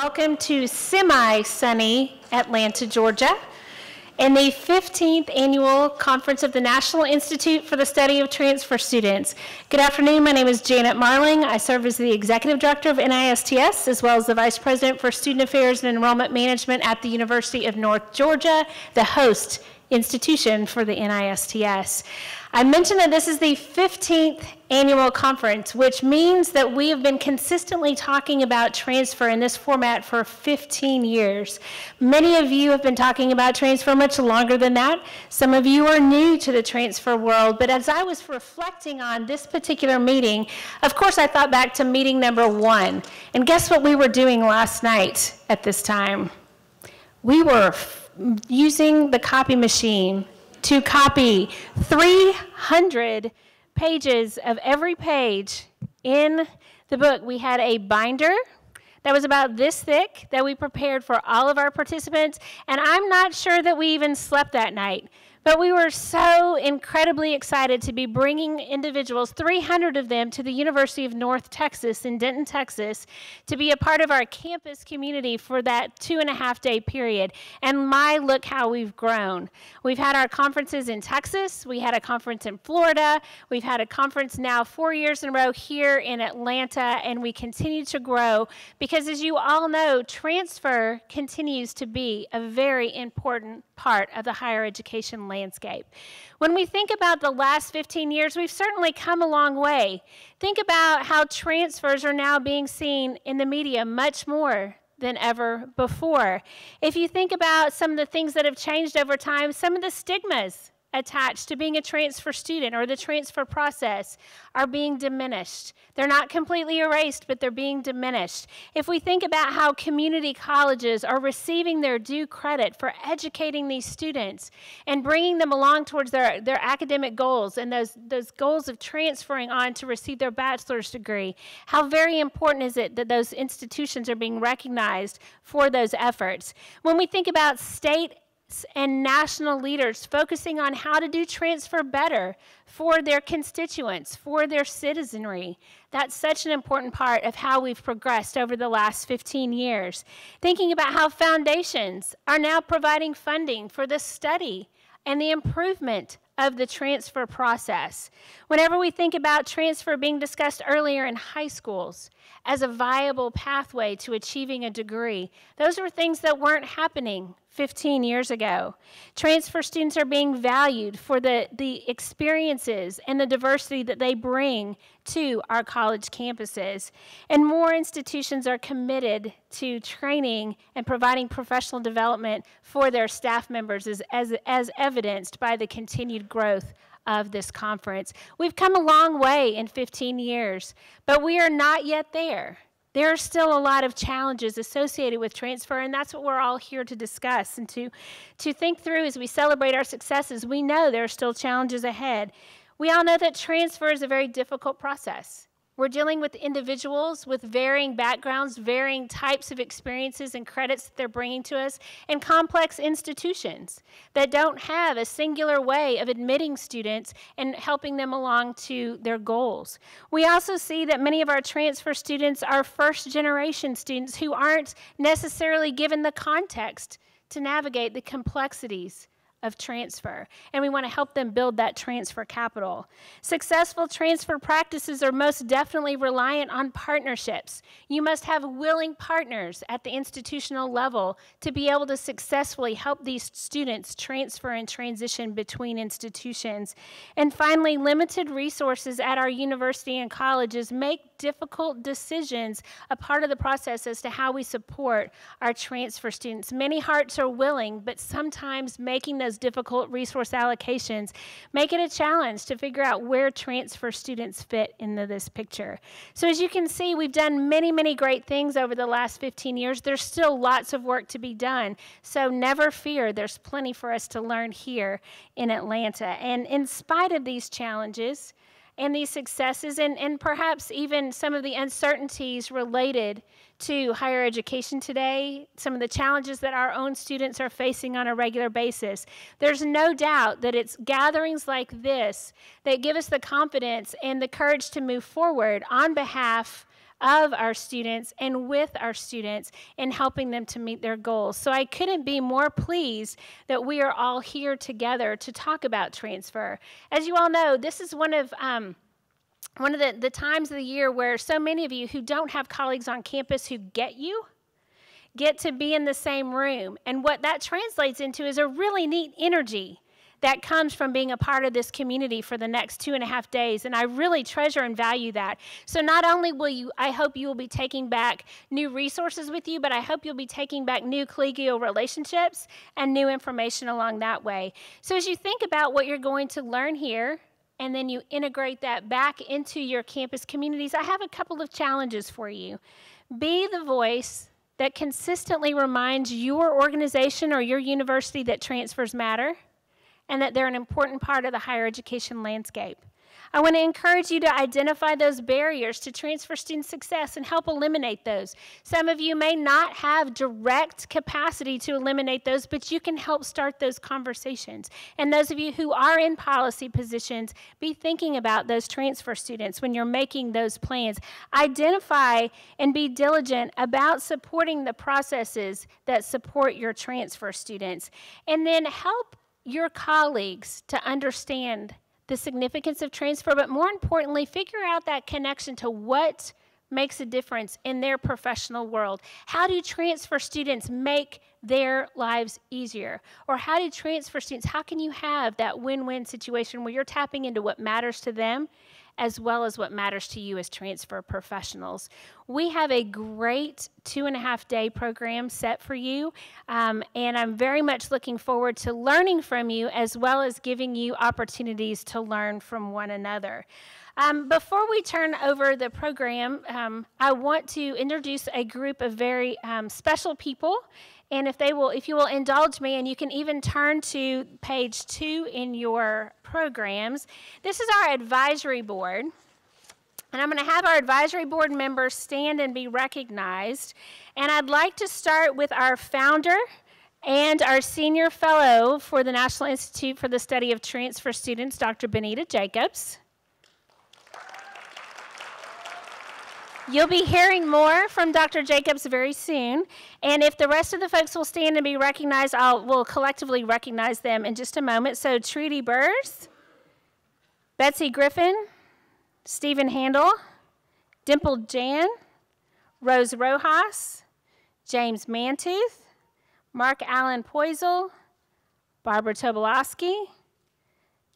welcome to semi-sunny Atlanta, Georgia, and the 15th Annual Conference of the National Institute for the Study of Transfer Students. Good afternoon, my name is Janet Marling. I serve as the Executive Director of NISTS, as well as the Vice President for Student Affairs and Enrollment Management at the University of North Georgia, the host institution for the NISTS. I mentioned that this is the 15th annual conference, which means that we have been consistently talking about transfer in this format for 15 years. Many of you have been talking about transfer much longer than that. Some of you are new to the transfer world, but as I was reflecting on this particular meeting, of course I thought back to meeting number 1. And guess what we were doing last night at this time? We were using the copy machine to copy 300 pages of every page in the book. We had a binder that was about this thick that we prepared for all of our participants, and I'm not sure that we even slept that night. But we were so incredibly excited to be bringing individuals, 300 of them, to the University of North Texas in Denton, Texas, to be a part of our campus community for that 2.5-day period. And look how we've grown. We've had our conferences in Texas. We had a conference in Florida. We've had a conference now 4 years in a row here in Atlanta, and we continue to grow because, as you all know, transfer continues to be a very important part of the higher education landscape. When we think about the last 15 years, we've certainly come a long way. Think about how transfers are now being seen in the media much more than ever before. If you think about some of the things that have changed over time, some of the stigmas attached to being a transfer student or the transfer process are being diminished. They're not completely erased, but they're being diminished. If we think about how community colleges are receiving their due credit for educating these students and bringing them along towards their academic goals and those goals of transferring on to receive their bachelor's degree, how very important is it that those institutions are being recognized for those efforts? When we think about state and national leaders focusing on how to do transfer better for their constituents, for their citizenry. That's such an important part of how we've progressed over the last 15 years. Thinking about how foundations are now providing funding for the study and the improvement of the transfer process. Whenever we think about transfer being discussed earlier in high schools as a viable pathway to achieving a degree, those were things that weren't happening 15 years ago. Transfer students are being valued for the experiences and the diversity that they bring to our college campuses. And more institutions are committed to training and providing professional development for their staff members as evidenced by the continued growth of this conference. We've come a long way in 15 years, but we are not yet there. There are still a lot of challenges associated with transfer, and that's what we're all here to discuss and to think through as we celebrate our successes. We know there are still challenges ahead. We all know that transfer is a very difficult process. We're dealing with individuals with varying backgrounds, varying types of experiences and credits that they're bringing to us, and complex institutions that don't have a singular way of admitting students and helping them along to their goals. We also see that many of our transfer students are first-generation students who aren't necessarily given the context to navigate the complexities of transfer, and we want to help them build that transfer capital. Successful transfer practices are most definitely reliant on partnerships. You must have willing partners at the institutional level to be able to successfully help these students transfer and transition between institutions. And finally, limited resources at our university and colleges make difficult decisions a part of the process as to how we support our transfer students. Many hearts are willing, but sometimes making those difficult resource allocations make it a challenge to figure out where transfer students fit into this picture. So as you can see, we've done many, many great things over the last 15 years. There's still lots of work to be done. So never fear, there's plenty for us to learn here in Atlanta. And in spite of these challenges and these successes and perhaps even some of the uncertainties related to higher education today, some of the challenges that our own students are facing on a regular basis, there's no doubt that it's gatherings like this that give us the confidence and the courage to move forward on behalf of our students and with our students in helping them to meet their goals. So I couldn't be more pleased that we are all here together to talk about transfer. As you all know, this is one of the times of the year where so many of you who don't have colleagues on campus who get to be in the same room. And what that translates into is a really neat energy that comes from being a part of this community for the next 2.5 days. And I really treasure and value that. So not only I hope you will be taking back new resources with you, but I hope you'll be taking back new collegial relationships and new information along that way. So as you think about what you're going to learn here, and then you integrate that back into your campus communities, I have a couple of challenges for you. Be the voice that consistently reminds your organization or your university that transfers matter and that they're an important part of the higher education landscape. I want to encourage you to identify those barriers to transfer student success and help eliminate those. Some of you may not have direct capacity to eliminate those, but you can help start those conversations. And those of you who are in policy positions, be thinking about those transfer students when you're making those plans. Identify and be diligent about supporting the processes that support your transfer students. And then help your colleagues to understand the significance of transfer, but more importantly, figure out that connection to what makes a difference in their professional world. How do transfer students make their lives easier? Or how do transfer students, how can you have that win-win situation where you're tapping into what matters to them as well as what matters to you as transfer professionals? We have a great 2.5-day program set for you, and I'm very much looking forward to learning from you as well as giving you opportunities to learn from one another. Before we turn over the program, I want to introduce a group of very special people. And if you will indulge me, and you can even turn to page 2 in your programs, this is our advisory board. And I'm going to have our advisory board members stand and be recognized. And I'd like to start with our founder and our senior fellow for the National Institute for the Study of Transfer Students, Dr. Benita Jacobs. You'll be hearing more from Dr. Jacobs very soon, and if the rest of the folks will stand and be recognized, we'll collectively recognize them in just a moment. So Trudy Burrs, Betsy Griffin, Stephen Handel, Dimple Jan, Rose Rojas, James Mantooth, Mark Allen Poisel, Barbara Tobolowski,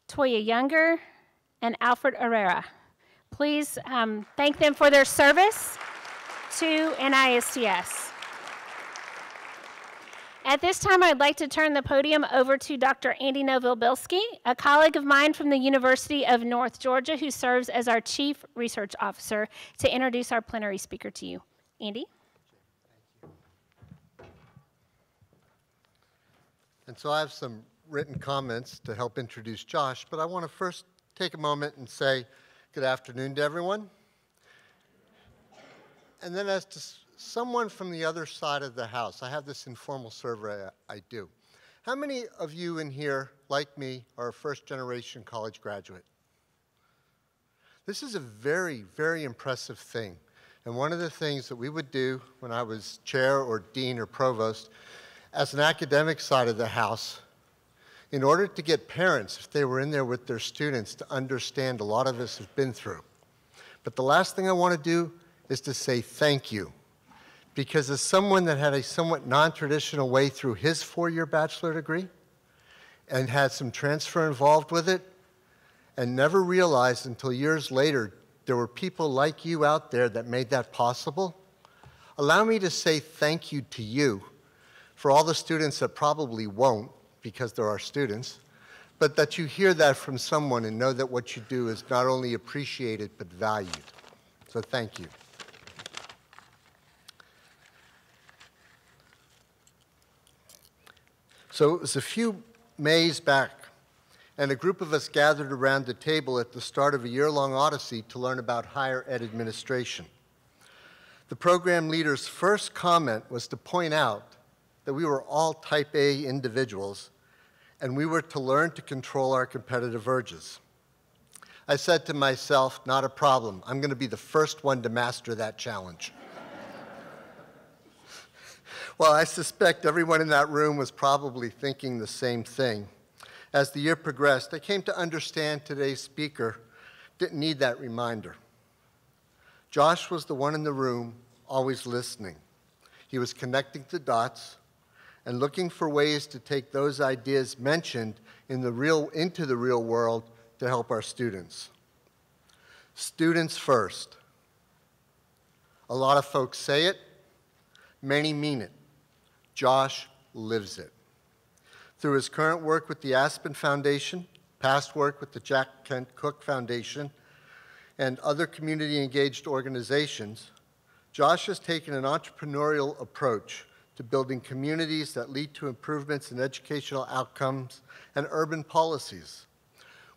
Toya Younger, and Alfred Herrera. Please thank them for their service to NISTS. At this time, I'd like to turn the podium over to Dr. Andy Novobilski, a colleague of mine from the University of North Georgia who serves as our Chief Research Officer, to introduce our plenary speaker to you. Andy? Thank you. And so I have some written comments to help introduce Josh, but I want to first take a moment and say good afternoon to everyone. And then as to someone from the other side of the house, I have this informal survey I do. How many of you in here, like me, are a first-generation college graduate? This is a very, very impressive thing. And one of the things that we would do when I was chair or dean or provost, as an academic side of the house, in order to get parents, if they were in there with their students, to understand a lot of this has been through. But the last thing I want to do is to say thank you. Because as someone that had a somewhat non-traditional way through his 4-year bachelor degree and had some transfer involved with it and never realized until years later there were people like you out there that made that possible, allow me to say thank you to you for all the students that probably won't, because there are students, but that you hear that from someone and know that what you do is not only appreciated but valued. So thank you. So it was a few Mays back, and a group of us gathered around the table at the start of a year-long odyssey to learn about higher ed administration. The program leader's first comment was to point out that we were all type A individuals, and we were to learn to control our competitive urges. I said to myself, not a problem. I'm going to be the first one to master that challenge. Well, I suspect everyone in that room was probably thinking the same thing. As the year progressed, I came to understand today's speaker didn't need that reminder. Josh was the one in the room always listening. He was connecting the dots and looking for ways to take those ideas mentioned into the real world to help our students. Students first. A lot of folks say it, many mean it. Josh lives it. Through his current work with the Aspen Foundation, past work with the Jack Kent Cooke Foundation, and other community-engaged organizations, Josh has taken an entrepreneurial approach to building communities that lead to improvements in educational outcomes and urban policies,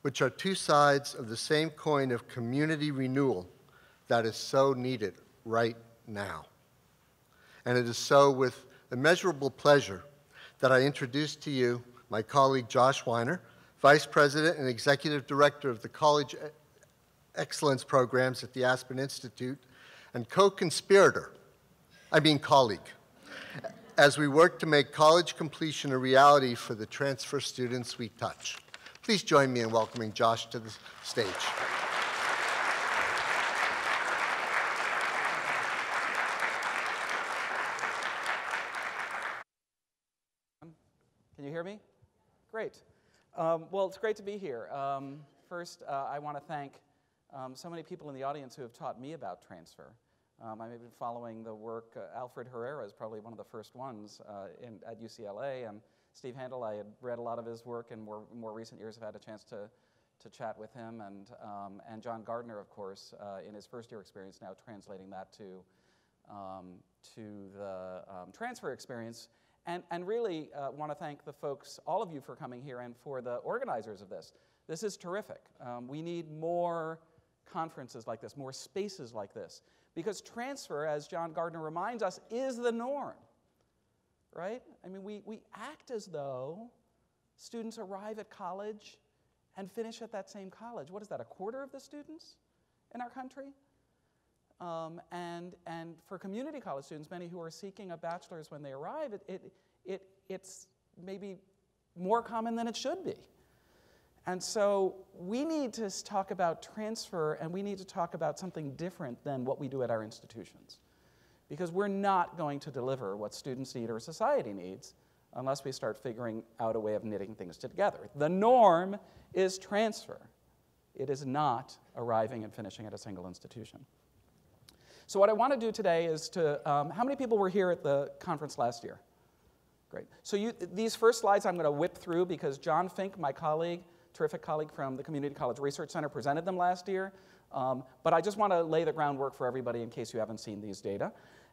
which are two sides of the same coin of community renewal that is so needed right now. And it is so with immeasurable pleasure that I introduce to you my colleague Josh Wyner, Vice President and Executive Director of the College Excellence Programs at the Aspen Institute, and colleague, as we work to make college completion a reality for the transfer students we touch. Please join me in welcoming Josh to the stage. Can you hear me? Great. Well, it's great to be here. First, I want to thank so many people in the audience who have taught me about transfer. I've been following the work. Alfred Herrera is probably one of the first ones at UCLA, and Steve Handel, I had read a lot of his work, and more recent years I've had a chance to chat with him, and John Gardner, of course, in his first year experience, now translating that to the transfer experience. And really want to thank the folks, all of you, for coming here, and for the organizers of this. This is terrific. We need more conferences like this, more spaces like this, because transfer, as John Gardner reminds us, is the norm, right? I mean, we act as though students arrive at college and finish at that same college. What is that, a quarter of the students in our country? And for community college students, many who are seeking a bachelor's when they arrive, it's maybe more common than it should be. And so we need to talk about transfer, and we need to talk about something different than what we do at our institutions. Because we're not going to deliver what students need or society needs unless we start figuring out a way of knitting things together. The norm is transfer. It is not arriving and finishing at a single institution. So what I want to do today is to, how many people were here at the conference last year? Great. So these first slides I'm going to whip through because John Fink, my colleague, terrific colleague from the Community College Research Center, presented them last year. But I just want to lay the groundwork for everybody in case you haven't seen these data.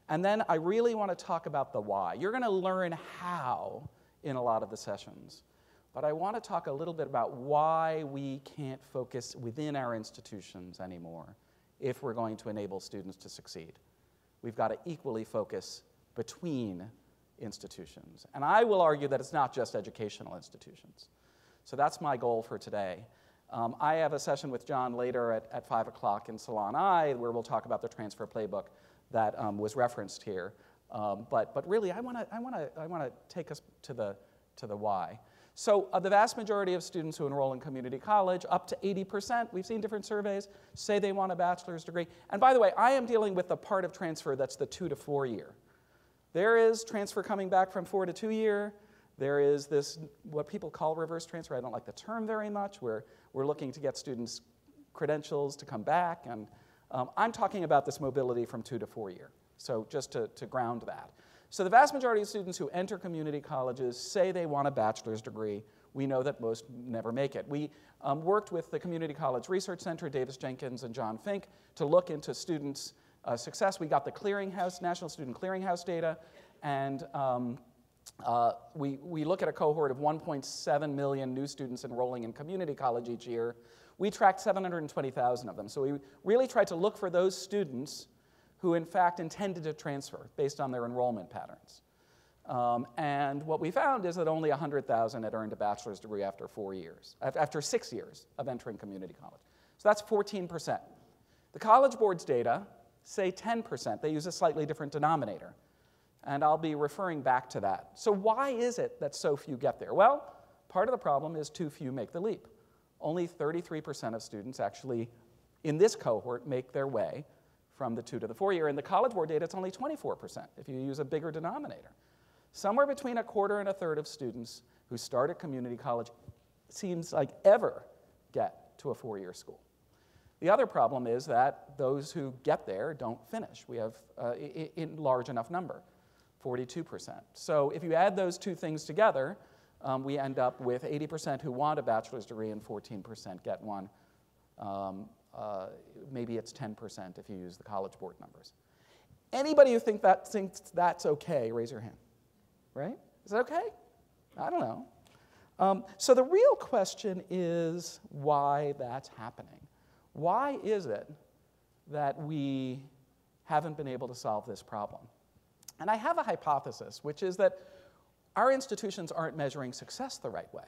And then I really want to talk about the why. You're going to learn how in a lot of the sessions. But I want to talk a little bit about why we can't focus within our institutions anymore if we're going to enable students to succeed. We've got to equally focus between institutions. And I will argue that it's not just educational institutions. So that's my goal for today. I have a session with John later at 5 o'clock in Salon I where we'll talk about the transfer playbook that was referenced here. But really, I want to take us to the why. So the vast majority of students who enroll in community college, up to 80%, we've seen different surveys, say they want a bachelor's degree. And by the way, I am dealing with the part of transfer that's the 2 to 4 year. There is transfer coming back from 4 to 2 year. There is this, what people call reverse transfer. I don't like the term very much, where we're looking to get students' credentials to come back. And I'm talking about this mobility from 2 to 4 year. So just to ground that. So the vast majority of students who enter community colleges say they want a bachelor's degree. We know that most never make it. We worked with the Community College Research Center, Davis Jenkins and John Fink, to look into students' success. We got the clearinghouse, National Student Clearinghouse data, and we look at a cohort of 1.7 million new students enrolling in community college each year. We tracked 720,000 of them. So we really tried to look for those students who in fact intended to transfer based on their enrollment patterns. And what we found is that only 100,000 had earned a bachelor's degree after 4 years, after 6 years of entering community college. So that's 14%. The College Board's data say 10%. They use a slightly different denominator. And I'll be referring back to that. So why is it that so few get there? Well, part of the problem is too few make the leap. Only 33% of students actually, in this cohort, make their way from the 2 to the 4 year. In the College Board data, it's only 24% if you use a bigger denominator. Somewhere between a quarter and a third of students who start at community college seems like ever get to a 4-year school. The other problem is that those who get there don't finish. We have in large enough number, 42%. So if you add those two things together, we end up with 80% who want a bachelor's degree and 14% get one. Maybe it's 10% if you use the College Board numbers. Anybody who thinks that's okay, raise your hand. Right? Is that okay? I don't know. So the real question is why that's happening. Why is it that we haven't been able to solve this problem? And I have a hypothesis, which is that our institutions aren't measuring success the right way.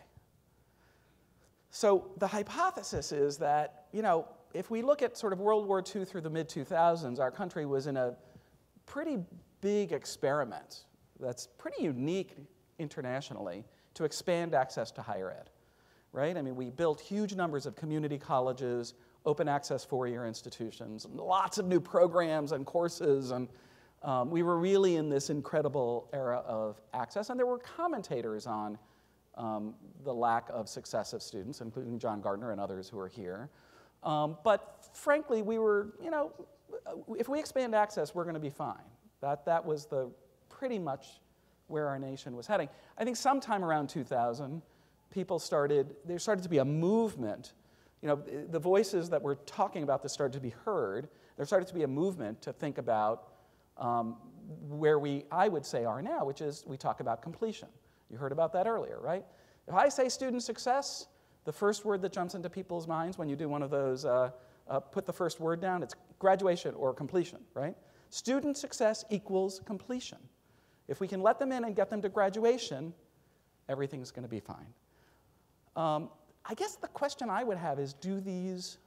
So the hypothesis is that, if we look at sort of World War II through the mid-2000s, our country was in a pretty big experiment that's pretty unique internationally to expand access to higher ed, right? I mean, we built huge numbers of community colleges, open access 4-year institutions, lots of new programs and courses, and we were really in this incredible era of access, and there were commentators on the lack of success of students, including John Gardner and others who are here. But frankly, we were, if we expand access, we're going to be fine. That was pretty much where our nation was heading. I think sometime around 2000, there started to be a movement. The voices that were talking about this started to be heard. There started to be a movement to think about where I would say, are now, which is we talk about completion. You heard about that earlier, right? If I say student success, the first word that jumps into people's minds when you do one of those, put the first word down, it's graduation or completion, right? Student success equals completion. If we can let them in and get them to graduation, everything's going to be fine. I guess the question I would have is, do these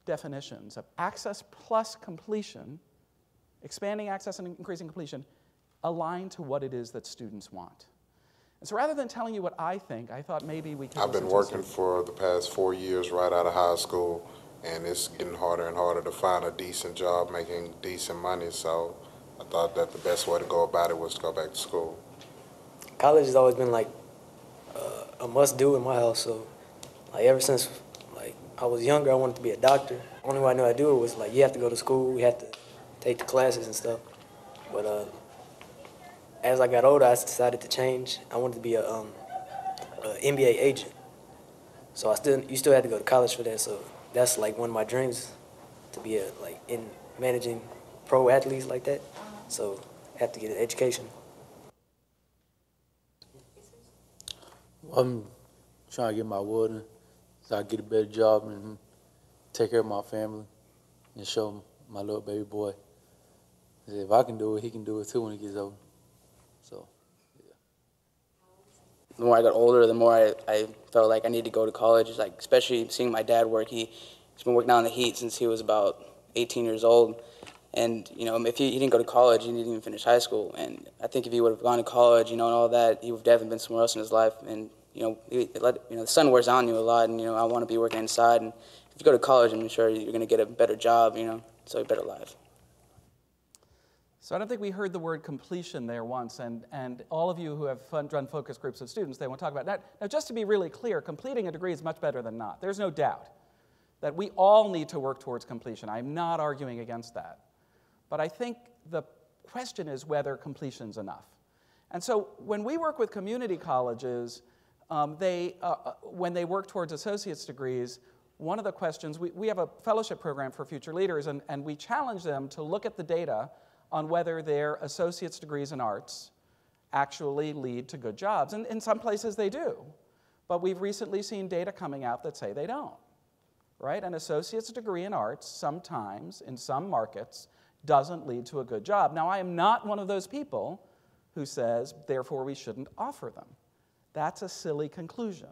definitions of access plus completion, expanding access and increasing completion, align to what it is that students want? And so rather than telling you what I think, I thought maybe we could. I've been working for the past 4 years right out of high school, and it's getting harder and harder to find a decent job making decent money, so I thought that the best way to go about it was to go back to school. College has always been like a must-do in my house, so ever since I was younger, I wanted to be a doctor. The only way I knew how to do it was you have to go to school, we have to take the classes and stuff. But as I got older, I decided to change. I wanted to be a NBA agent. So you still had to go to college for that. So that's one of my dreams, to be in managing pro athletes like that. So I have to get an education. I'm trying to get my welding so I get a better job and take care of my family and show my little baby boy that if I can do it, he can do it too when he gets older. So, yeah. The more I got older, the more I felt like I needed to go to college. Especially seeing my dad work. He's been working out in the heat since he was about 18 years old. And, if he didn't go to college, he didn't even finish high school. And I think if he would have gone to college, and all that, he would have definitely been somewhere else in his life. And, the sun wears on you a lot, and, I want to be working inside. And if you go to college, I'm sure you're going to get a better job, so a better life. So I don't think we heard the word completion there once, and all of you who have run focus groups of students, they want to talk about that. Now, just to be really clear, completing a degree is much better than not. There's no doubt that we all need to work towards completion. I'm not arguing against that. But I think the question is whether completion's enough. And so when we work with community colleges, when they work towards associate's degrees, one of the questions, we have a fellowship program for future leaders, and we challenge them to look at the data on whether their associate's degrees in arts actually lead to good jobs. And in some places they do. But we've recently seen data coming out that say they don't. Right? An associate's degree in arts sometimes, in some markets, doesn't lead to a good job. Now, I am not one of those people who says, therefore, we shouldn't offer them. That's a silly conclusion.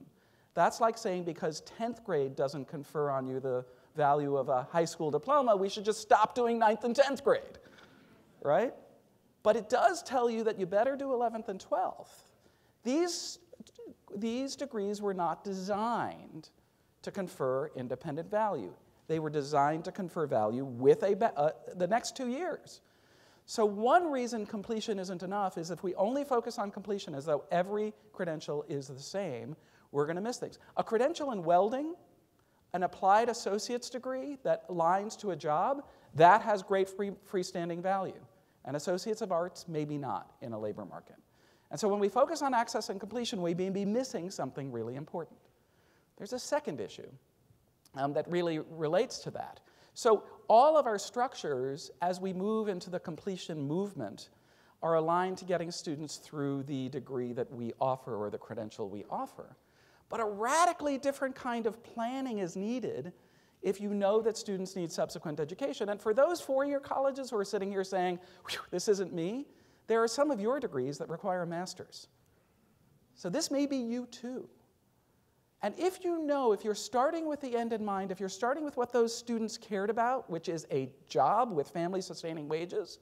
That's like saying because 10th grade doesn't confer on you the value of a high school diploma, we should just stop doing 9th and 10th grade, right? But it does tell you that you better do 11th and 12th. These degrees were not designed to confer independent value. They were designed to confer value with the next 2 years. So one reason completion isn't enough is if we only focus on completion as though every credential is the same, we're going to miss things. A credential in welding, an applied associate's degree that aligns to a job, that has great freestanding value. And associates of arts, maybe not in a labor market. And so when we focus on access and completion, we may be missing something really important. There's a second issue that really relates to that. So all of our structures, as we move into the completion movement, are aligned to getting students through the degree that we offer or the credential we offer. But a radically different kind of planning is needed if you know that students need subsequent education. And for those four-year colleges who are sitting here saying, this isn't me, there are some of your degrees that require a master's. So this may be you too. And if you know, if you're starting with the end in mind, if you're starting with what those students cared about, which is a job with family-sustaining wages,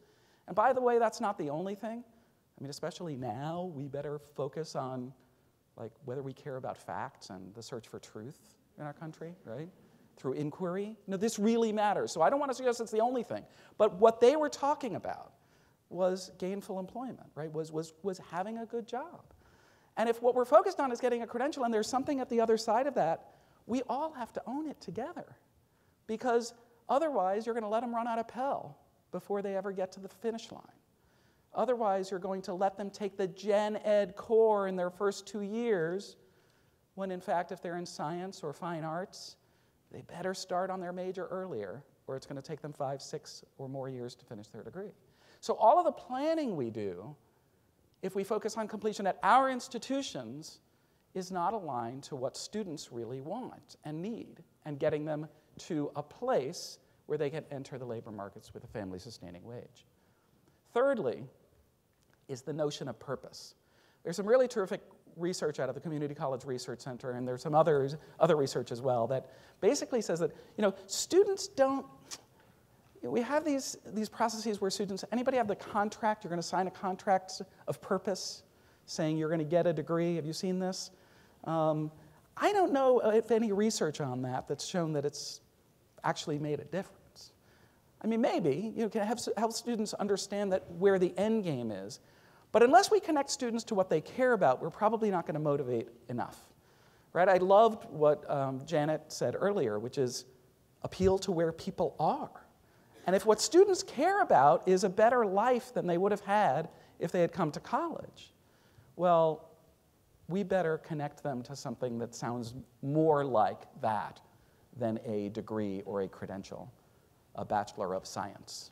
and by the way, that's not the only thing. I mean, especially now, we better focus on like whether we care about facts and the search for truth in our country, right? Through inquiry. No, this really matters. So I don't want to suggest it's the only thing. But what they were talking about was gainful employment, right? Was having a good job. And if what we're focused on is getting a credential and there's something at the other side of that, we all have to own it together. Because otherwise, you're going to let them run out of Pell before they ever get to the finish line. Otherwise, you're going to let them take the Gen Ed core in their first 2 years, when in fact, if they're in science or fine arts, they better start on their major earlier, or it's going to take them 5, 6, or more years to finish their degree. So all of the planning we do, if we focus on completion at our institutions, is not aligned to what students really want and need, and getting them to a place where they can enter the labor markets with a family-sustaining wage. Thirdly, is the notion of purpose. There's some really terrific research out of the Community College Research Center, and there's some other research as well that basically says that, students don't, we have these processes where students, anybody have the contract, you're going to sign a contract of purpose saying you're going to get a degree. Have you seen this? I don't know if any research on that that's shown that it's actually made a difference. I mean, maybe, can help students understand that where the end game is. But unless we connect students to what they care about, we're probably not going to motivate enough. Right? I loved what Janet said earlier, which is appeal to where people are. And if what students care about is a better life than they would have had if they had come to college, well, we better connect them to something that sounds more like that than a degree or a credential, a Bachelor of Science.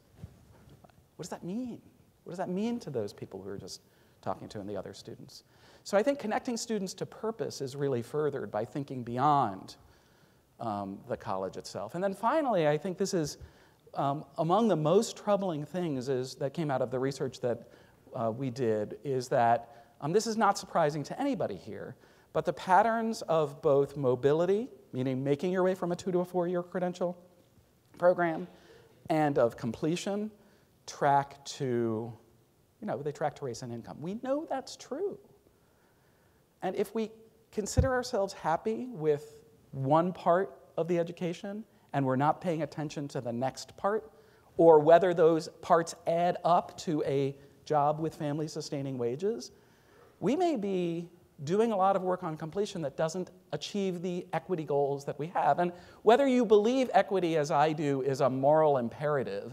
What does that mean? What does that mean to those people who were just talking to and the other students? So I think connecting students to purpose is really furthered by thinking beyond the college itself. And then finally, I think this is among the most troubling things that came out of the research that we did is that this is not surprising to anybody here, but the patterns of both mobility, meaning making your way from a 2 to a 4-year credential program, and of completion track to, they track to race and income. We know that's true. And if we consider ourselves happy with one part of the education and we're not paying attention to the next part, or whether those parts add up to a job with family-sustaining wages, we may be doing a lot of work on completion that doesn't achieve the equity goals that we have. And whether you believe equity, as I do, is a moral imperative,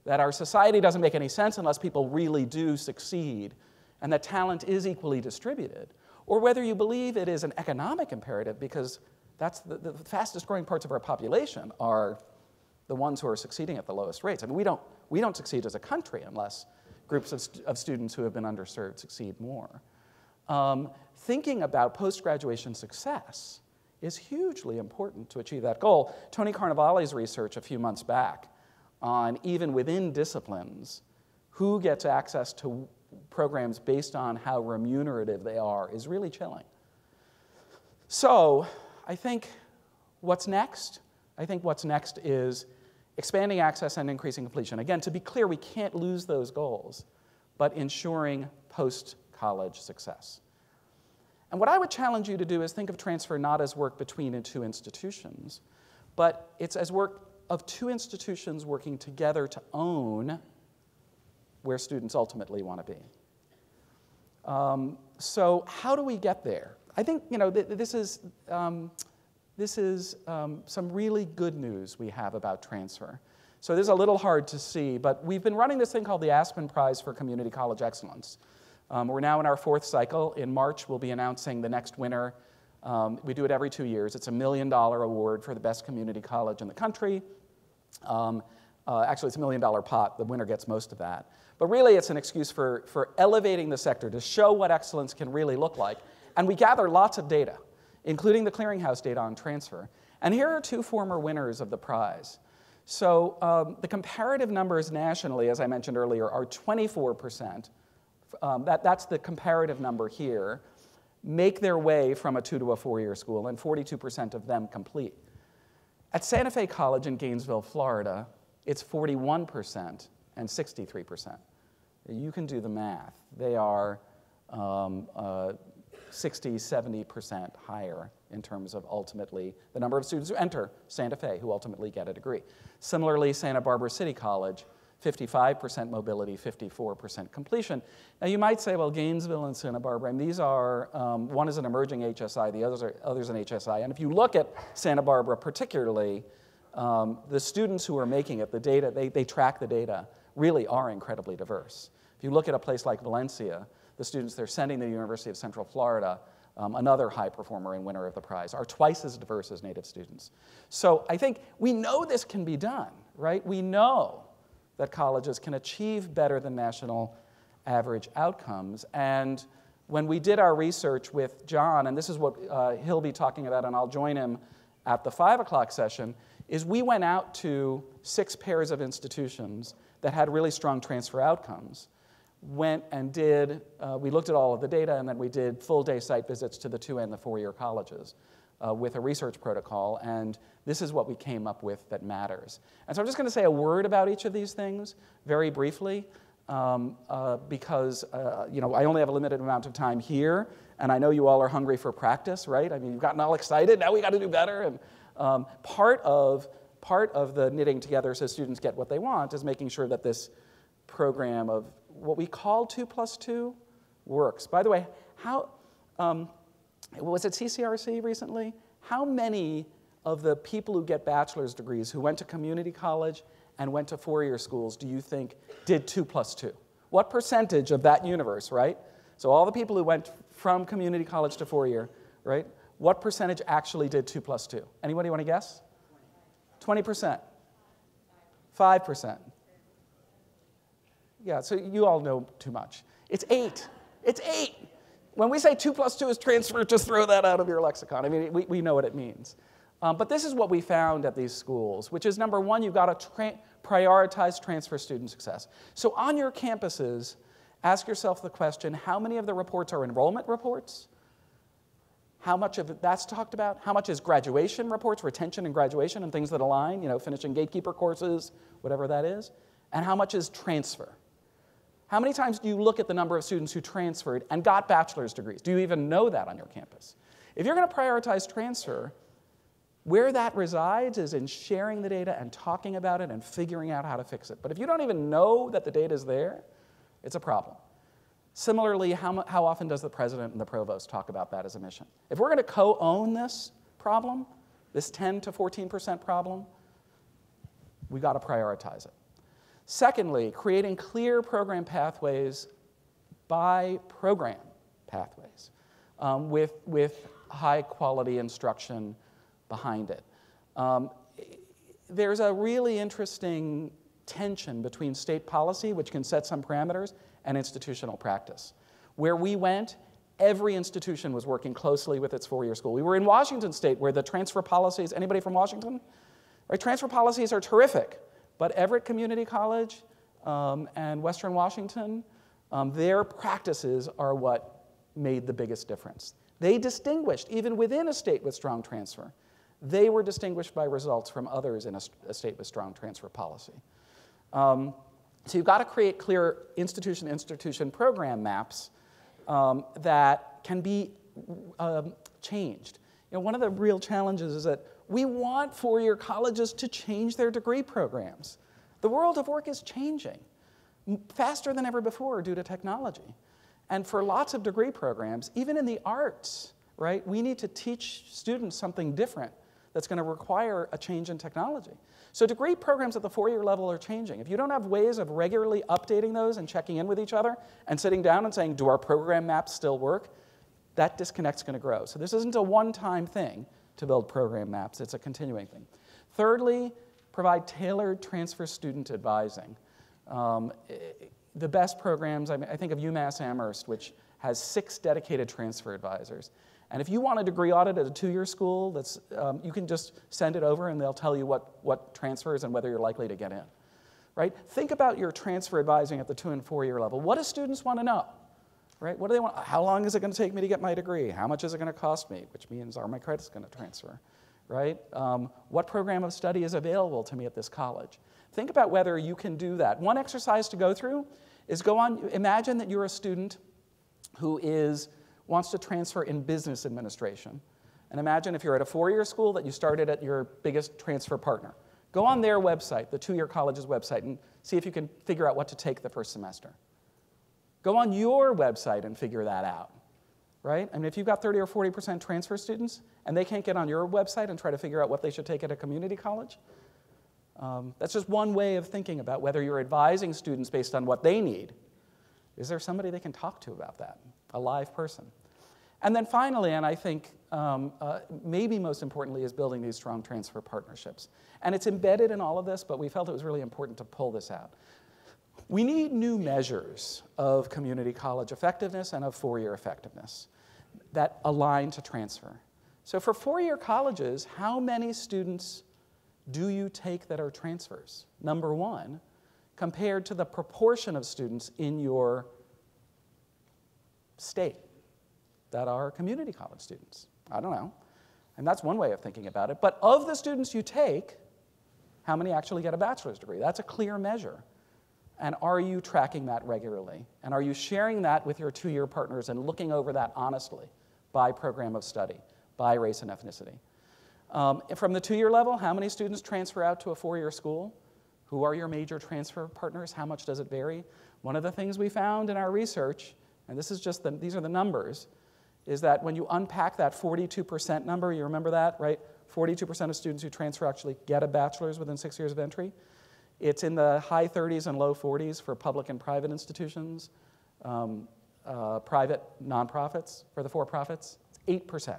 that our society doesn't make any sense unless people really do succeed, and that talent is equally distributed, or whether you believe it is an economic imperative, because that's the fastest growing parts of our population are the ones who are succeeding at the lowest rates. I mean, we don't succeed as a country unless groups of students who have been underserved succeed more. Thinking about post-graduation success is hugely important to achieve that goal. Tony Carnevale's research a few months back on even within disciplines, who gets access to programs based on how remunerative they are is really chilling. So I think what's next? I think what's next is expanding access and increasing completion. Again, to be clear, we can't lose those goals, but ensuring post-college success. And what I would challenge you to do is think of transfer not as work between two institutions, but it's as work of two institutions working together to own where students ultimately want to be. So how do we get there? I think this is some really good news we have about transfer. So this is a little hard to see, but we've been running this thing called the Aspen Prize for Community College Excellence. We're now in our 4th cycle. In March, we'll be announcing the next winner. We do it every 2 years. It's a $1 million award for the best community college in the country. Actually, it's a $1 million pot. The winner gets most of that. But really, it's an excuse for elevating the sector to show what excellence can really look like. And we gather lots of data, including the clearinghouse data on transfer. And here are 2 former winners of the prize. So the comparative numbers nationally, as I mentioned earlier, are 24%. That's the comparative number here, make their way from a 2 to a 4-year school, and 42% of them complete. At Santa Fe College in Gainesville, Florida, it's 41% and 63%. You can do the math. They are 60, 70% higher in terms of ultimately the number of students who enter Santa Fe who ultimately get a degree. Similarly, Santa Barbara City College, 55% mobility, 54% completion. Now you might say, well, Gainesville and Santa Barbara, and these are, one is an emerging HSI, the other's an HSI. And if you look at Santa Barbara particularly, the students who are making it, the data, they track the data, really are incredibly diverse. If you look at a place like Valencia, the students they're sending to the University of Central Florida, another high performer and winner of the prize, are twice as diverse as native students. So I think we know this can be done, right? We know that colleges can achieve better than national average outcomes. And when we did our research with John, and this is what he'll be talking about, and I'll join him at the 5 o'clock session, is we went out to 6 pairs of institutions that had really strong transfer outcomes. Went and did, we looked at all of the data, and then we did full-day site visits to the 2 and the 4-year colleges with a research protocol, and this is what we came up with that matters. And so I'm just going to say a word about each of these things very briefly, because I only have a limited amount of time here, and I know you all are hungry for practice, right? I mean, you've gotten all excited, now we got to do better. And part of the knitting together so students get what they want is making sure that this program of what we call 2+2 works. By the way, how was it CCRC recently? How many of the people who get bachelor's degrees who went to community college and went to 4-year schools do you think did 2+2? What percentage of that universe, right? So all the people who went from community college to 4-year, right? What percentage actually did 2+2? Anybody want to guess? 20%. 5%. Yeah, so you all know too much. It's 8. It's 8. When we say 2+2 is transfer, just throw that out of your lexicon. I mean, we know what it means. But this is what we found at these schools, which is, number one, you've got to prioritize transfer student success. So on your campuses, ask yourself the question, how many of the reports are enrollment reports? How much of it that's talked about? How much is graduation reports, retention and graduation and things that align, finishing gatekeeper courses, whatever that is? And how much is transfer? How many times do you look at the number of students who transferred and got bachelor's degrees? Do you even know that on your campus? If you're going to prioritize transfer, where that resides is in sharing the data and talking about it and figuring out how to fix it. But if you don't even know that the data is there, it's a problem. Similarly, how often does the president and the provost talk about that as a mission? If we're going to co-own this problem, this 10 to 14% problem, we've got to prioritize it. Secondly, creating clear program pathways by program pathways with high-quality instruction behind it. There's a really interesting tension between state policy, which can set some parameters, and institutional practice. Where we went, every institution was working closely with its 4-year school. We were in Washington State, where the transfer policies, anybody from Washington? Right, transfer policies are terrific. But Everett Community College and Western Washington, their practices are what made the biggest difference. They distinguished, even within a state with strong transfer, they were distinguished by results from others in a state with strong transfer policy. So you've got to create clear institution program maps that can be changed. You know, one of the real challenges is that we want four-year colleges to change their degree programs. The world of work is changing faster than ever before due to technology. And for lots of degree programs, even in the arts, right, we need to teach students something different that's going to require a change in technology. So degree programs at the four-year level are changing. If you don't have ways of regularly updating those and checking in with each other and sitting down and saying, do our program maps still work? That disconnect's going to grow. So this isn't a one-time thing to build program maps. It's a continuing thing. Thirdly, provide tailored transfer student advising. The best programs, I think of UMass Amherst, which has 6 dedicated transfer advisors. And if you want a degree audit at a 2-year school, that's, you can just send it over and they'll tell you what transfers and whether you're likely to get in. Right? Think about your transfer advising at the 2- and 4-year level. What do students want to know? Right? What do they want? How long is it going to take me to get my degree? How much is it going to cost me? Which means, are my credits going to transfer? Right? What program of study is available to me at this college? Think about whether you can do that. One exercise to go through is imagine that you're a student who wants to transfer in business administration. And imagine if you're at a 4-year school that you started at your biggest transfer partner. Go on their website, the 2-year college's website, and see if you can figure out what to take the first semester. Go on your website and figure that out, right? I mean, if you've got 30 or 40% transfer students and they can't get on your website and try to figure out what they should take at a community college, that's just one way of thinking about whether you're advising students based on what they need. Is there somebody they can talk to about that, a live person? And then finally, and I think maybe most importantly, is building these strong transfer partnerships. And it's embedded in all of this, but we felt it was really important to pull this out. We need new measures of community college effectiveness and of 4-year effectiveness that align to transfer. So for 4-year colleges, how many students do you take that are transfers? Number one, compared to the proportion of students in your state that are community college students. I don't know. And that's one way of thinking about it. But of the students you take, how many actually get a bachelor's degree? That's a clear measure. And are you tracking that regularly? And are you sharing that with your 2-year partners and looking over that honestly by program of study, by race and ethnicity? From the 2-year level, how many students transfer out to a 4-year school? Who are your major transfer partners? How much does it vary? One of the things we found in our research, and this is just these are the numbers, is that when you unpack that 42% number, you remember that, right? 42% of students who transfer actually get a bachelor's within 6 years of entry. It's in the high 30s and low 40s for public and private institutions, private nonprofits for the for-profits. It's 8%.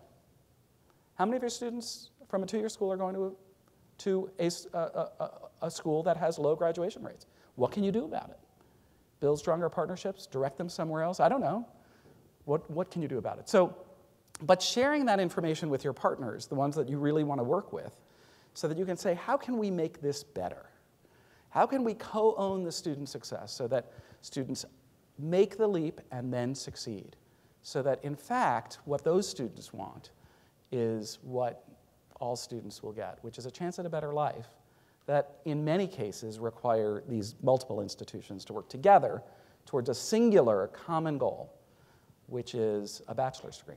How many of your students from a 2-year school are going to a school that has low graduation rates? What can you do about it? Build stronger partnerships? Direct them somewhere else? I don't know. What can you do about it? So, but sharing that information with your partners, the ones that you really want to work with, so that you can say, how can we make this better? How can we co-own the student success so that students make the leap and then succeed? So that, in fact, what those students want is what all students will get, which is a chance at a better life that, in many cases, require these multiple institutions to work together towards a singular, common goal, which is a bachelor's degree.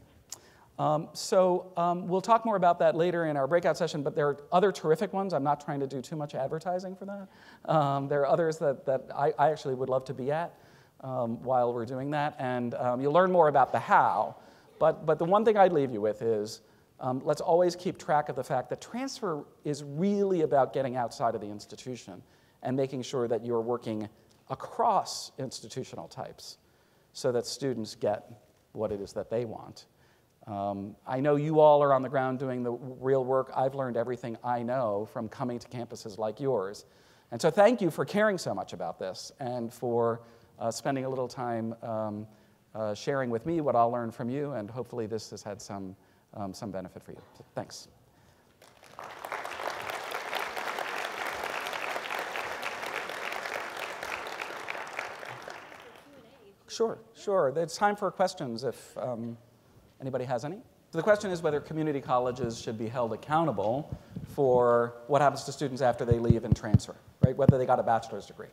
We'll talk more about that later in our breakout session, but there are other terrific ones. I'm not trying to do too much advertising for that. There are others that I actually would love to be at while we're doing that, and you'll learn more about the how. But the one thing I'd leave you with is let's always keep track of the fact that transfer is really about getting outside of the institution and making sure that you're working across institutional types so that students get what it is that they want. I know you all are on the ground doing the real work. I've learned everything I know from coming to campuses like yours. And so thank you for caring so much about this and for spending a little time sharing with me what I'll learn from you, and hopefully this has had some benefit for you. So, thanks. Sure. It's time for questions if anybody has any. So the question is whether community colleges should be held accountable for what happens to students after they leave and transfer, right? Whether they got a bachelor's degree.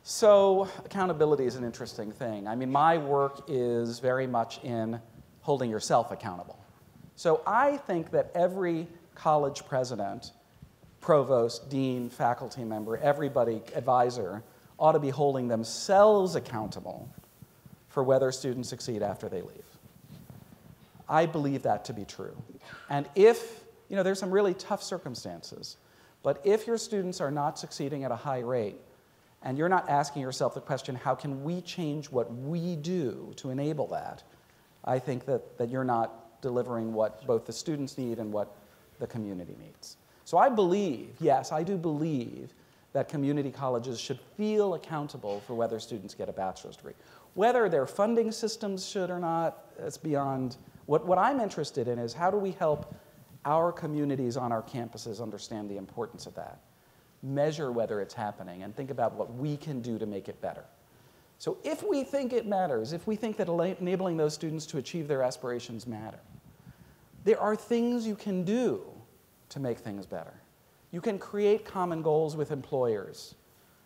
So accountability is an interesting thing. I mean, my work is very much in holding yourself accountable. So I think that every college president, provost, dean, faculty member, everybody, advisor, ought to be holding themselves accountable for whether students succeed after they leave. I believe that to be true. And if, there's some really tough circumstances, but if your students are not succeeding at a high rate, and you're not asking yourself the question, how can we change what we do to enable that, I think that you're not delivering what both the students need and what the community needs. So I believe, yes, I do believe that community colleges should feel accountable for whether students get a bachelor's degree. Whether their funding systems should or not, that's beyond. What I'm interested in is how do we help our communities on our campuses understand the importance of that, measure whether it's happening, and think about what we can do to make it better. So if we think it matters, if we think that enabling those students to achieve their aspirations matter, there are things you can do to make things better. You can create common goals with employers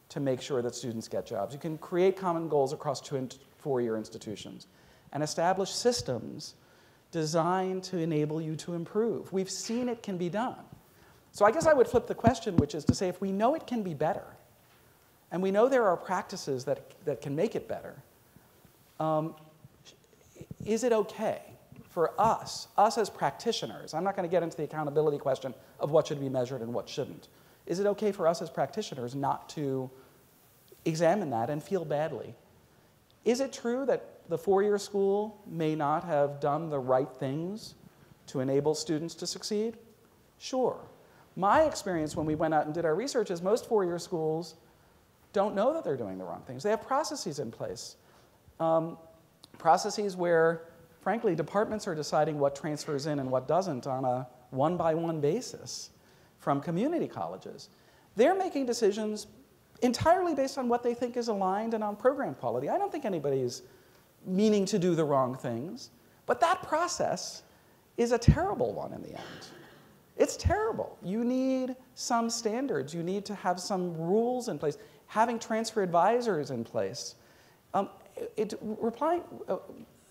to make sure that students get jobs. You can create common goals across 2- and 4-year institutions and establish systems designed to enable you to improve. We've seen it can be done. So I guess I would flip the question, which is to say, if we know it can be better, and we know there are practices that can make it better, is it okay for us as practitioners, I'm not going to get into the accountability question of what should be measured and what shouldn't, is it okay for us as practitioners not to examine that and feel badly? Is it true that the 4-year school may not have done the right things to enable students to succeed? Sure. My experience when we went out and did our research is most 4-year schools don't know that they're doing the wrong things. They have processes in place. Processes where, frankly, departments are deciding what transfers in and what doesn't on a one-by-one basis from community colleges. They're making decisions entirely based on what they think is aligned and on program quality. I don't think anybody's meaning to do the wrong things, but that process is a terrible one in the end. It's terrible. You need some standards. You need to have some rules in place. Having transfer advisors in place.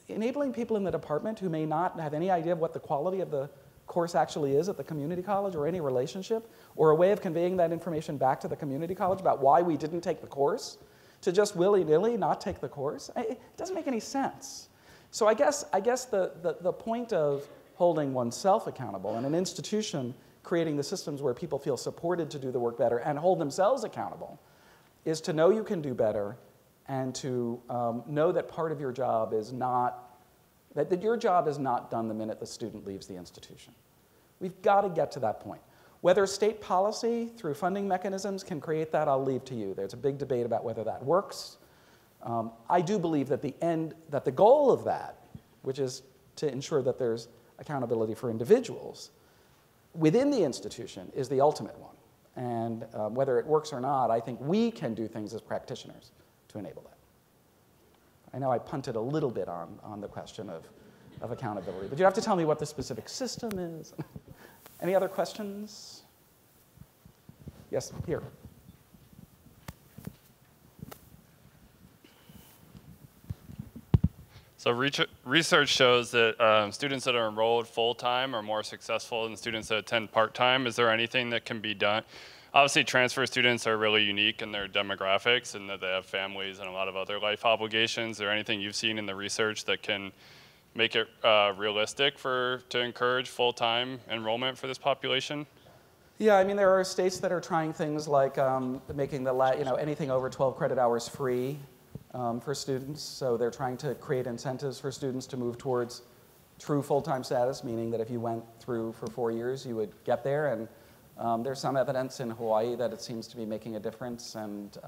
Enabling people in the department who may not have any idea of what the quality of the course actually is at the community college or any relationship, or a way of conveying that information back to the community college about why we didn't take the course, to just willy-nilly not take the course, it doesn't make any sense. So I guess the point of holding oneself accountable and an institution creating the systems where people feel supported to do the work better and hold themselves accountable is to know you can do better and to know that part of your job is not, that your job is not done the minute the student leaves the institution. We've got to get to that point. Whether state policy through funding mechanisms can create that, I'll leave to you. There's a big debate about whether that works. I do believe that the goal of that, which is to ensure that there's accountability for individuals within the institution, is the ultimate one. And whether it works or not, I think we can do things as practitioners to enable that. I know I punted a little bit on the question of accountability, but you have to tell me what the specific system is. Any other questions? Yes, here. So research shows that students that are enrolled full-time are more successful than students that attend part-time. Is there anything that can be done? Obviously, transfer students are really unique in their demographics and that they have families and a lot of other life obligations. Is there anything you've seen in the research that can make it realistic to encourage full-time enrollment for this population? Yeah, I mean, there are states that are trying things like making anything over 12 credit hours free for students. So they're trying to create incentives for students to move towards true full-time status, meaning that if you went through for 4 years, you would get there. And there's some evidence in Hawaii that it seems to be making a difference, and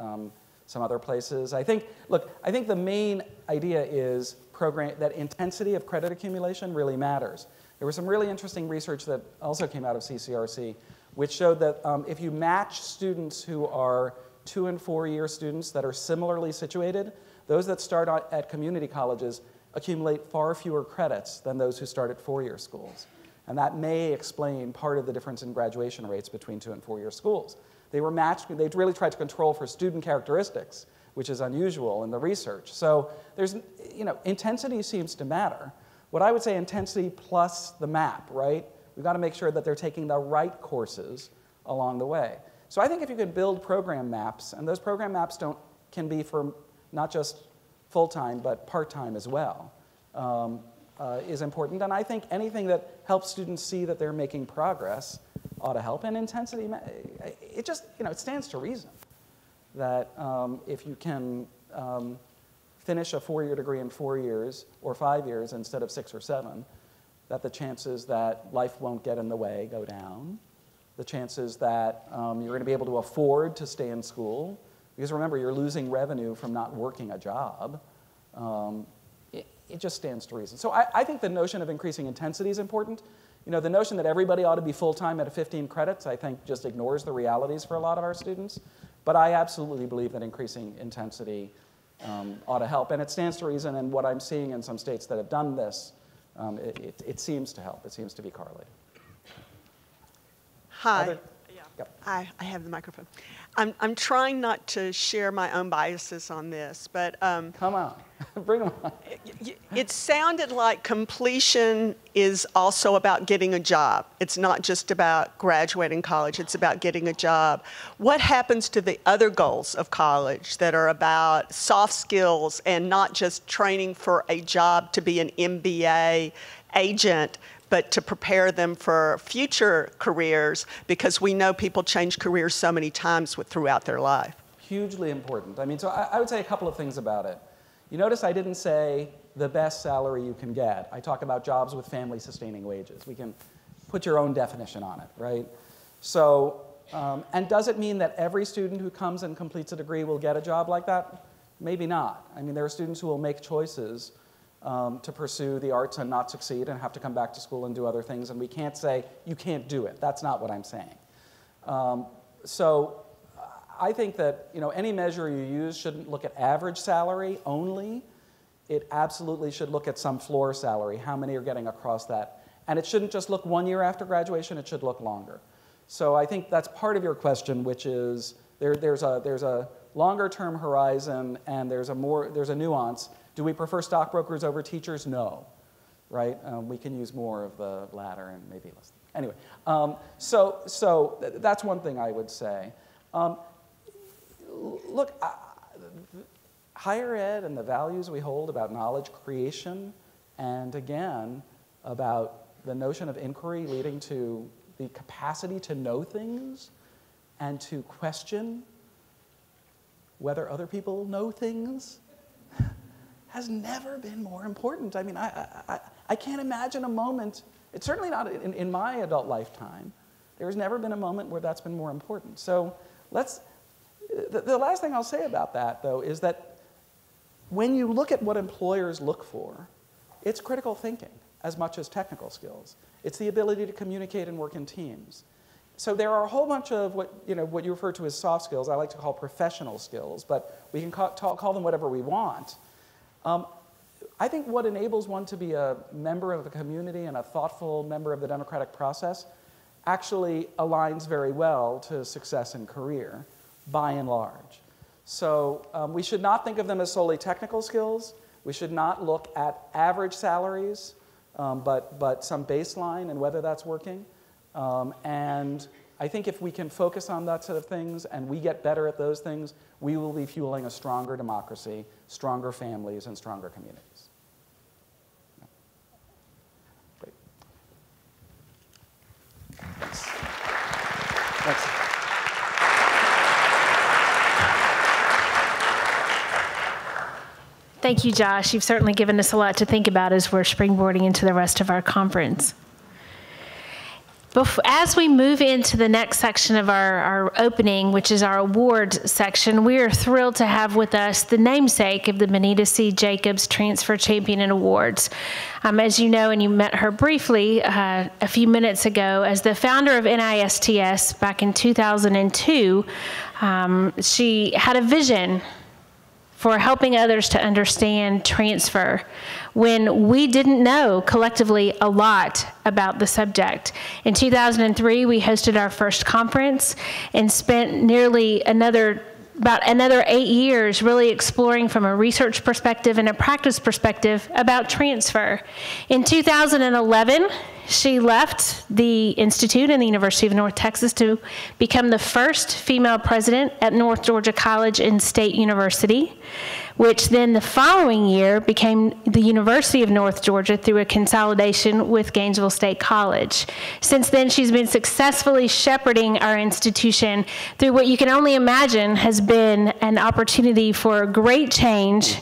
some other places. I think the main idea is that intensity of credit accumulation really matters. There was some really interesting research that also came out of CCRC, which showed that if you match students who are 2- and 4-year students that are similarly situated, those that start at community colleges accumulate far fewer credits than those who start at four-year schools. And that may explain part of the difference in graduation rates between 2- and 4-year schools. They were matched, they really tried to control for student characteristics, which is unusual in the research. So there's, intensity seems to matter. What I would say, intensity plus the map, right? We've got to make sure that they're taking the right courses along the way. So I think if you could build program maps, and those program maps can be for not just full-time, but part-time as well, is important. And I think anything that helps students see that they're making progress ought to help. And intensity, it just, it stands to reason that if you can finish a 4-year degree in 4 years or 5 years instead of 6 or 7, that the chances that life won't get in the way go down. The chances that you're going to be able to afford to stay in school. Because remember, you're losing revenue from not working a job. It just stands to reason. So I think the notion of increasing intensity is important. The notion that everybody ought to be full-time at 15 credits, I think, just ignores the realities for a lot of our students. But I absolutely believe that increasing intensity ought to help. And it stands to reason, and what I'm seeing in some states that have done this, it seems to help. It seems to be correlated. Hi. I have the microphone. I'm trying not to share my own biases on this, but come on, bring them on. It sounded like completion is also about getting a job. It's not just about graduating college, it's about getting a job. What happens to the other goals of college that are about soft skills and not just training for a job to be an MBA agent, but to prepare them for future careers, because we know people change careers so many times throughout their life? Hugely important. I mean, so I would say a couple of things about it. You notice I didn't say the best salary you can get. I talk about jobs with family-sustaining wages. We can put your own definition on it, right? So, and does it mean that every student who comes and completes a degree will get a job like that? Maybe not. I mean, there are students who will make choices to pursue the arts and not succeed and have to come back to school and do other things, and we can't say, you can't do it. That's not what I'm saying. So I think that any measure you use shouldn't look at average salary only. It absolutely should look at some floor salary, how many are getting across that. And it shouldn't just look 1 year after graduation, it should look longer. So I think that's part of your question, which is there's a longer term horizon and there's a nuance. Do we prefer stockbrokers over teachers? No, right? We can use more of the latter and maybe less. Anyway, so that's one thing I would say. Look, higher ed and the values we hold about knowledge creation, and again, about the notion of inquiry leading to the capacity to know things and to question whether other people know things, has never been more important. I mean, I can't imagine a moment, it's certainly not in my adult lifetime, there's never been a moment where that's been more important. So the last thing I'll say about that, though, is that when you look at what employers look for, it's critical thinking as much as technical skills. It's the ability to communicate and work in teams. So there are a whole bunch of what you refer to as soft skills, I like to call professional skills, but we can call them whatever we want. I think what enables one to be a member of a community and a thoughtful member of the democratic process actually aligns very well to success in career, by and large. So we should not think of them as solely technical skills. We should not look at average salaries, but some baseline and whether that's working. And I think if we can focus on that set of things and we get better at those things, we will be fueling a stronger democracy, stronger families, and stronger communities. Yeah. Great. Thanks. Thanks. Thank you, Josh. You've certainly given us a lot to think about as we're springboarding into the rest of our conference. As we move into the next section of our opening, which is our awards section, we are thrilled to have with us the namesake of the Benita C. Jacobs Transfer Champion and Awards. As you know, and you met her briefly a few minutes ago, as the founder of NISTS back in 2002, she had a vision for helping others to understand transfer when we didn't know collectively a lot about the subject. In 2003, we hosted our first conference and spent nearly about another 8 years really exploring from a research perspective and a practice perspective about transfer. In 2011, she left the Institute and the University of North Texas to become the first female president at North Georgia College and State University, which then the following year became the University of North Georgia through a consolidation with Gainesville State College. Since then, she's been successfully shepherding our institution through what you can only imagine has been an opportunity for great change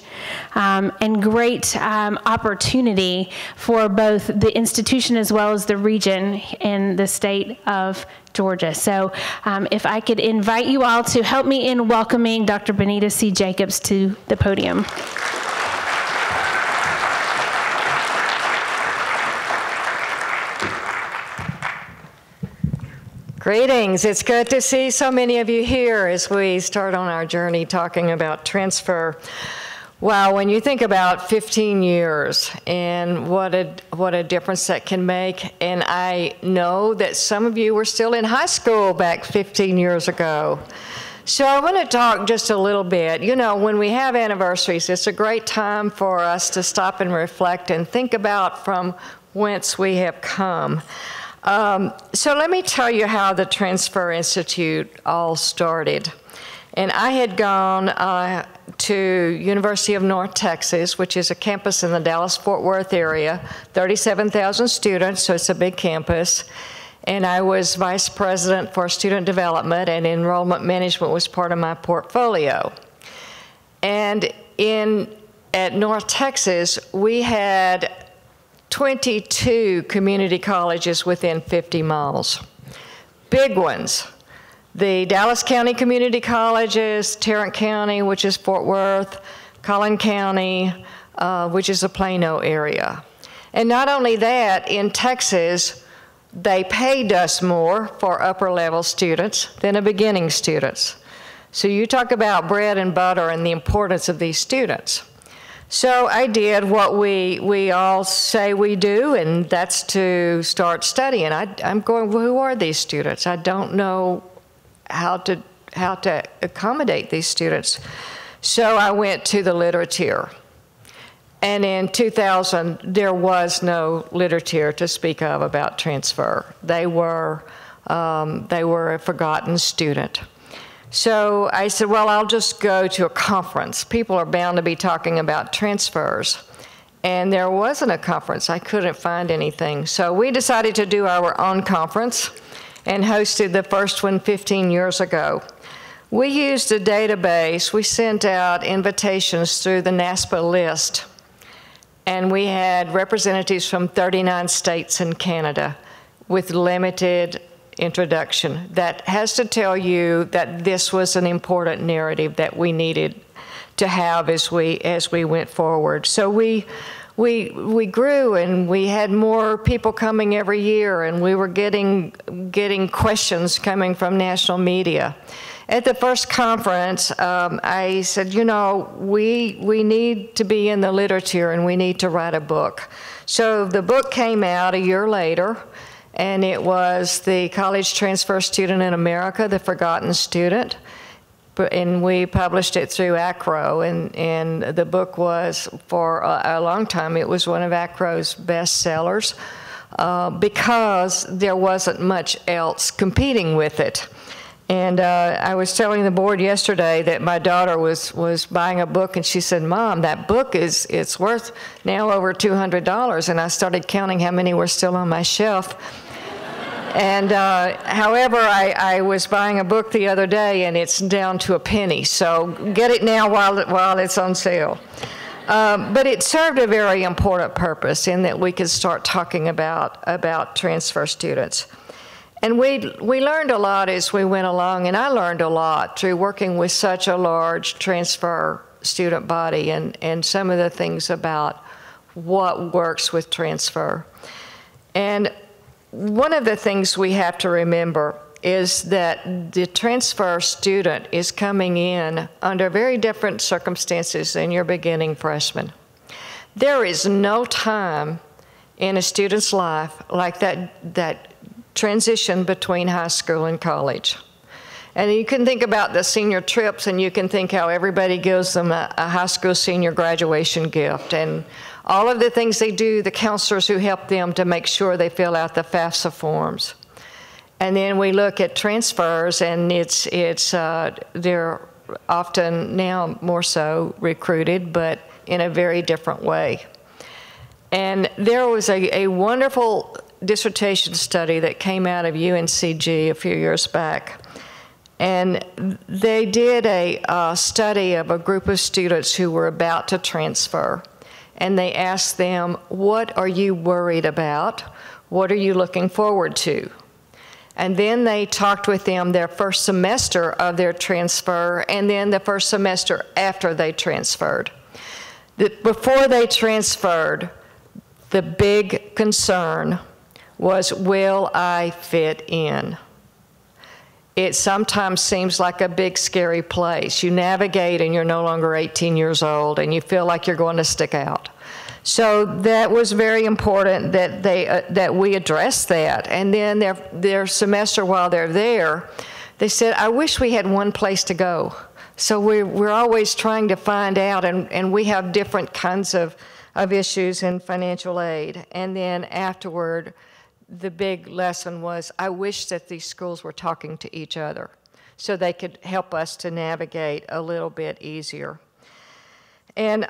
and great opportunity for both the institution as well as the region in the state of Georgia. So if I could invite you all to help me in welcoming Dr. Benita C. Jacobs to the podium. Greetings. It's good to see so many of you here as we start on our journey talking about transfer. Wow, when you think about 15 years and what a difference that can make, and I know that some of you were still in high school back 15 years ago. So I want to talk just a little bit. You know, when we have anniversaries, it's a great time for us to stop and reflect and think about from whence we have come. So let me tell you how the Transfer Institute all started. And I had gone to University of North Texas, which is a campus in the Dallas-Fort Worth area, 37,000 students, so it's a big campus. And I was vice president for student development, and enrollment management was part of my portfolio. And at North Texas, we had 22 community colleges within 50 miles, big ones. The Dallas County Community Colleges, Tarrant County, which is Fort Worth, Collin County, which is the Plano area. And not only that, in Texas, they paid us more for upper level students than the beginning students. So you talk about bread and butter and the importance of these students. So I did what we all say we do, and that's to start studying. I'm going, well, who are these students? I don't know how to accommodate these students. So I went to the literature. And in 2000, there was no literature to speak of about transfer. They were a forgotten student. So I said, well, I'll just go to a conference. People are bound to be talking about transfers. And there wasn't a conference. I couldn't find anything. So we decided to do our own conference and hosted the first one 15 years ago. We used a database. We sent out invitations through the NASPA list. And we had representatives from 39 states and Canada with limited introduction. That has to tell you that this was an important narrative that we needed to have as we went forward. So we grew, and we had more people coming every year, and we were getting questions coming from national media. At the first conference, I said, you know, we need to be in the literature, and we need to write a book. So the book came out a year later, and it was The College Transfer Student in America, The Forgotten Student. And we published it through ACRO, and the book was, for a long time, it was one of ACRO's best sellers because there wasn't much else competing with it. And I was telling the board yesterday that my daughter was buying a book, and she said, Mom, that book it's worth now over $200. And I started counting how many were still on my shelf. And however, I was buying a book the other day, and it's down to a penny. So get it now while it's on sale. But it served a very important purpose in that we could start talking about transfer students. And we learned a lot as we went along, and I learned a lot through working with such a large transfer student body and some of the things about what works with transfer. And one of the things we have to remember is that the transfer student is coming in under very different circumstances than your beginning freshman. There is no time in a student's life like that transition between high school and college. And you can think about the senior trips, and you can think how everybody gives them a high school senior graduation gift, and all of the things they do, the counselors who help them to make sure they fill out the FAFSA forms. And then we look at transfers, and they're often now more so recruited, but in a very different way. And there was a wonderful dissertation study that came out of UNCG a few years back. And they did a study of a group of students who were about to transfer. And they asked them, what are you worried about? What are you looking forward to? And then they talked with them their first semester of their transfer, and then the first semester after they transferred. Before they transferred, the big concern was, will I fit in? It sometimes seems like a big, scary place. You navigate and you're no longer 18 years old and you feel like you're going to stick out. So that was very important that that we address that. And then their semester while they're there, they said, I wish we had one place to go. So we're always trying to find out, and we have different kinds of issues in financial aid. And then afterward, the big lesson was, I wish that these schools were talking to each other so they could help us to navigate a little bit easier. And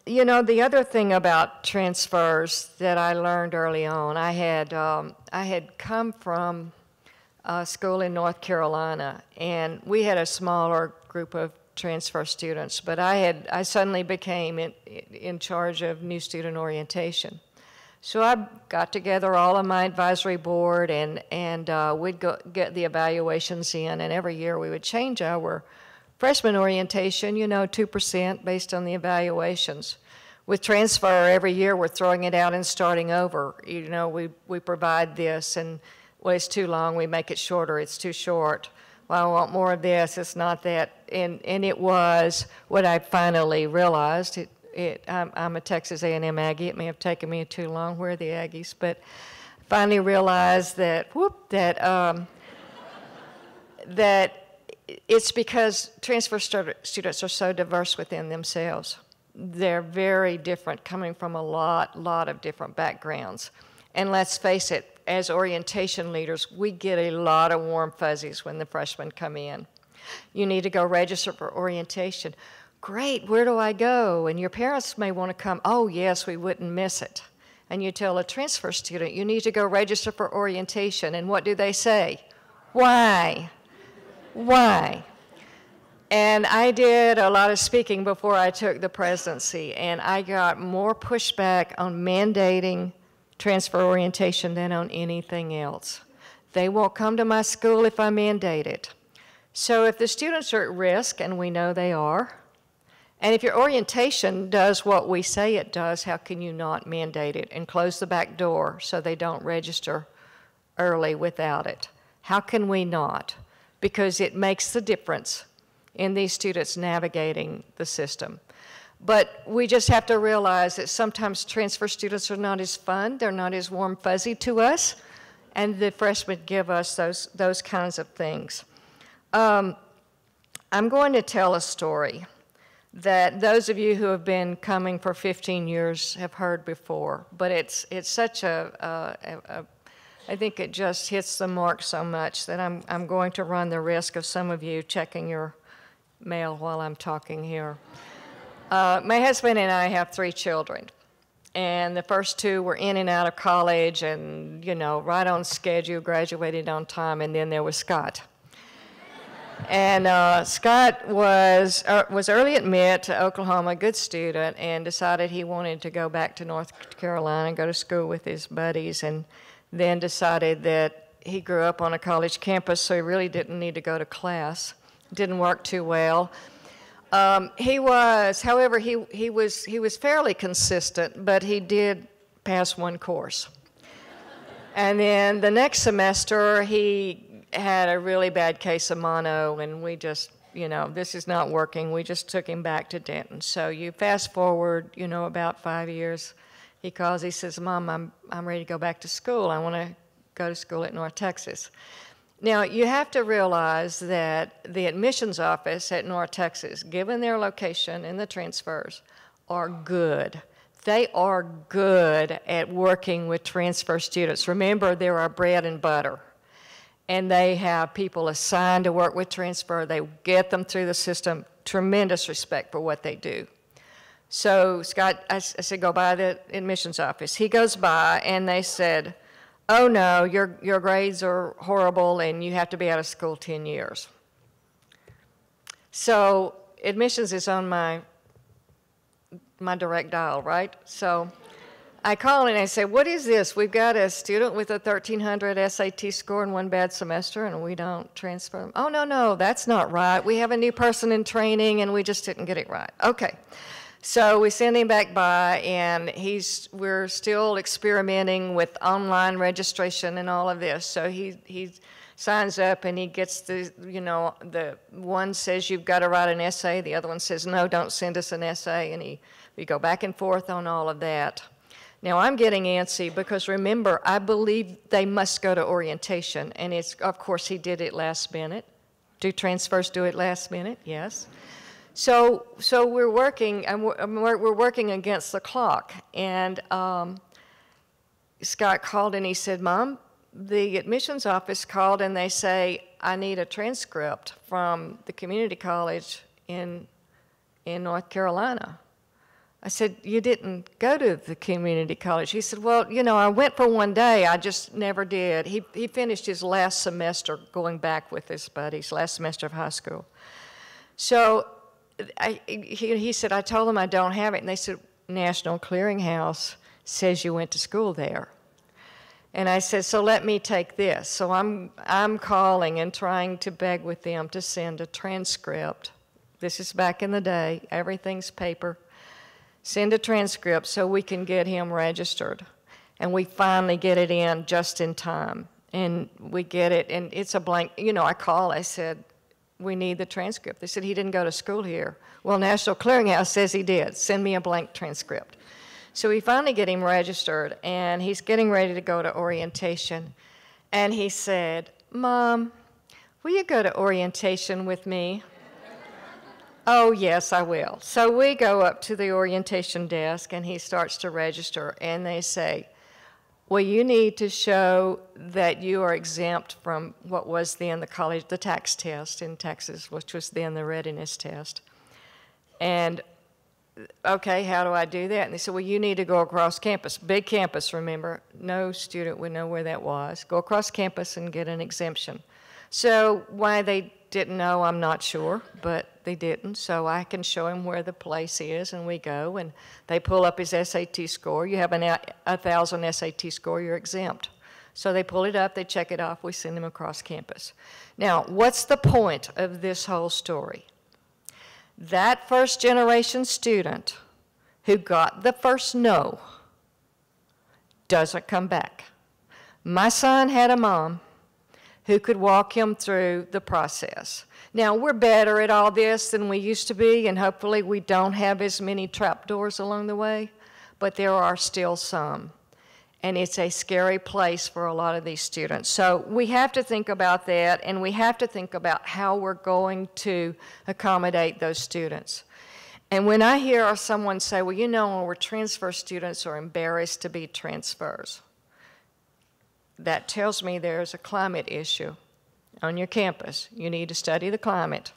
you know, the other thing about transfers that I learned early on, I had come from a school in North Carolina, and we had a smaller group of transfer students, but I suddenly became in charge of new student orientation. So I got together all of my advisory board, and we'd get the evaluations in, and every year we would change our freshman orientation, you know, 2% based on the evaluations. With transfer, every year we're throwing it out and starting over. You know, we provide this, and well, it's too long, we make it shorter, it's too short. Well, I want more of this, it's not that. And it was what I finally realized. I'm a Texas A&M Aggie. It may have taken me too long. Where are the Aggies? But finally realized that, that it's because transfer students are so diverse within themselves. They're very different, coming from a lot of different backgrounds. And let's face it, as orientation leaders, we get a lot of warm fuzzies when the freshmen come in. You need to go register for orientation. Great, where do I go? And your parents may want to come. Oh, yes, we wouldn't miss it. And you tell a transfer student, you need to go register for orientation. And what do they say? Why? Why? And I did a lot of speaking before I took the presidency, and I got more pushback on mandating transfer orientation than on anything else. They won't come to my school if I mandate it. So if the students are at risk, and we know they are, and if your orientation does what we say it does, how can you not mandate it and close the back door so they don't register early without it? How can we not? Because it makes the difference in these students navigating the system. But we just have to realize that sometimes transfer students are not as fun, they're not as warm fuzzy to us, and the freshmen give us those kinds of things. I'm going to tell a story that those of you who have been coming for 15 years have heard before, but it's such I think it just hits the mark so much that I'm going to run the risk of some of you checking your mail while I'm talking here. My husband and I have 3 children, and the first 2 were in and out of college and, you know, right on schedule, graduated on time, and then there was Scott. And Scott was early admit to Oklahoma, good student, and decided he wanted to go back to North Carolina and go to school with his buddies, and then decided that he grew up on a college campus, so he really didn't need to go to class. Didn't work too well. However, he was fairly consistent, but he did pass one course. And then the next semester, he had a really bad case of mono, and we just, this is not working. We just took him back to Denton. So you fast forward, about 5 years. He calls, he says, Mom, I'm ready to go back to school. I want to go to school at North Texas. Now, you have to realize that the admissions office at North Texas, given their location and the transfers, are good. They are good at working with transfer students. Remember, they're our bread and butter. And they have people assigned to work with transfer. They get them through the system. Tremendous respect for what they do. So Scott, I said, go by the admissions office. He goes by, and they said, oh no, your grades are horrible, and you have to be out of school 10 years. So admissions is on my direct dial, right? So I call and I say, what is this? We've got a student with a 1,300 SAT score in one bad semester, and we don't transfer them. Oh, no, that's not right. We have a new person in training, and we just didn't get it right. Okay. So we send him back by, and we're still experimenting with online registration and all of this. So he signs up, and he gets the one says you've got to write an essay, the other one says no, don't send us an essay, and we go back and forth on all of that. Now I'm getting antsy because remember, I believe they must go to orientation, and of course he did it last minute. Do transfers do it last minute? Yes. So we're working against the clock, and Scott called and he said, Mom, the admissions office called and they say, I need a transcript from the community college in North Carolina. I said, you didn't go to the community college. He said, well, I went for one day, I just never did. He finished his last semester going back with his buddies, last semester of high school. So he said, I told them I don't have it. And they said, National Clearinghouse says you went to school there. And I said, so let me take this. So I'm calling and trying to beg with them to send a transcript. This is back in the day. Everything's paper. Send a transcript so we can get him registered. And we finally get it in just in time. And we get it, and it's a blank. I call, I said, we need the transcript. They said, he didn't go to school here. Well, National Clearinghouse says he did. Send me a blank transcript. So we finally get him registered, and he's getting ready to go to orientation. And he said, Mom, will you go to orientation with me? Oh, yes, I will. So we go up to the orientation desk, and he starts to register, and they say, well, you need to show that you are exempt from what was then the tax test in Texas, which was then the readiness test. And, okay, how do I do that? And they said, well, you need to go across campus. Big campus, remember. No student would know where that was. Go across campus and get an exemption. So why they didn't know, I'm not sure, but they didn't. So I can show him where the place is, and we go, and they pull up his SAT score. You have a 1,000 SAT score, you're exempt. So they pull it up, they check it off, we send him across campus. Now, what's the point of this whole story? That first-generation student who got the first no doesn't come back. My son had a mom who could walk him through the process. Now, we're better at all this than we used to be, and hopefully we don't have as many trapdoors along the way, but there are still some. And it's a scary place for a lot of these students. So we have to think about that, and we have to think about how we're going to accommodate those students. And when I hear someone say, well, we're transfer students are embarrassed to be transfers, that tells me there's a climate issue on your campus. You need to study the climate.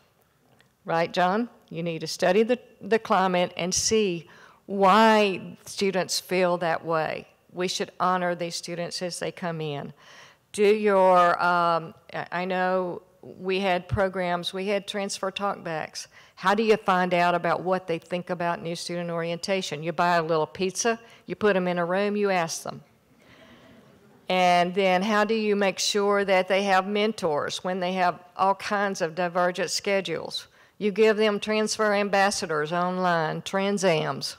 Right, John? You need to study the climate and see why students feel that way. We should honor these students as they come in. Do your, I know we had programs, we had transfer talkbacks. How do you find out about what they think about new student orientation? You buy a little pizza, you put them in a room, you ask them. And then how do you make sure that they have mentors when they have all kinds of divergent schedules? You give them transfer ambassadors online, transams,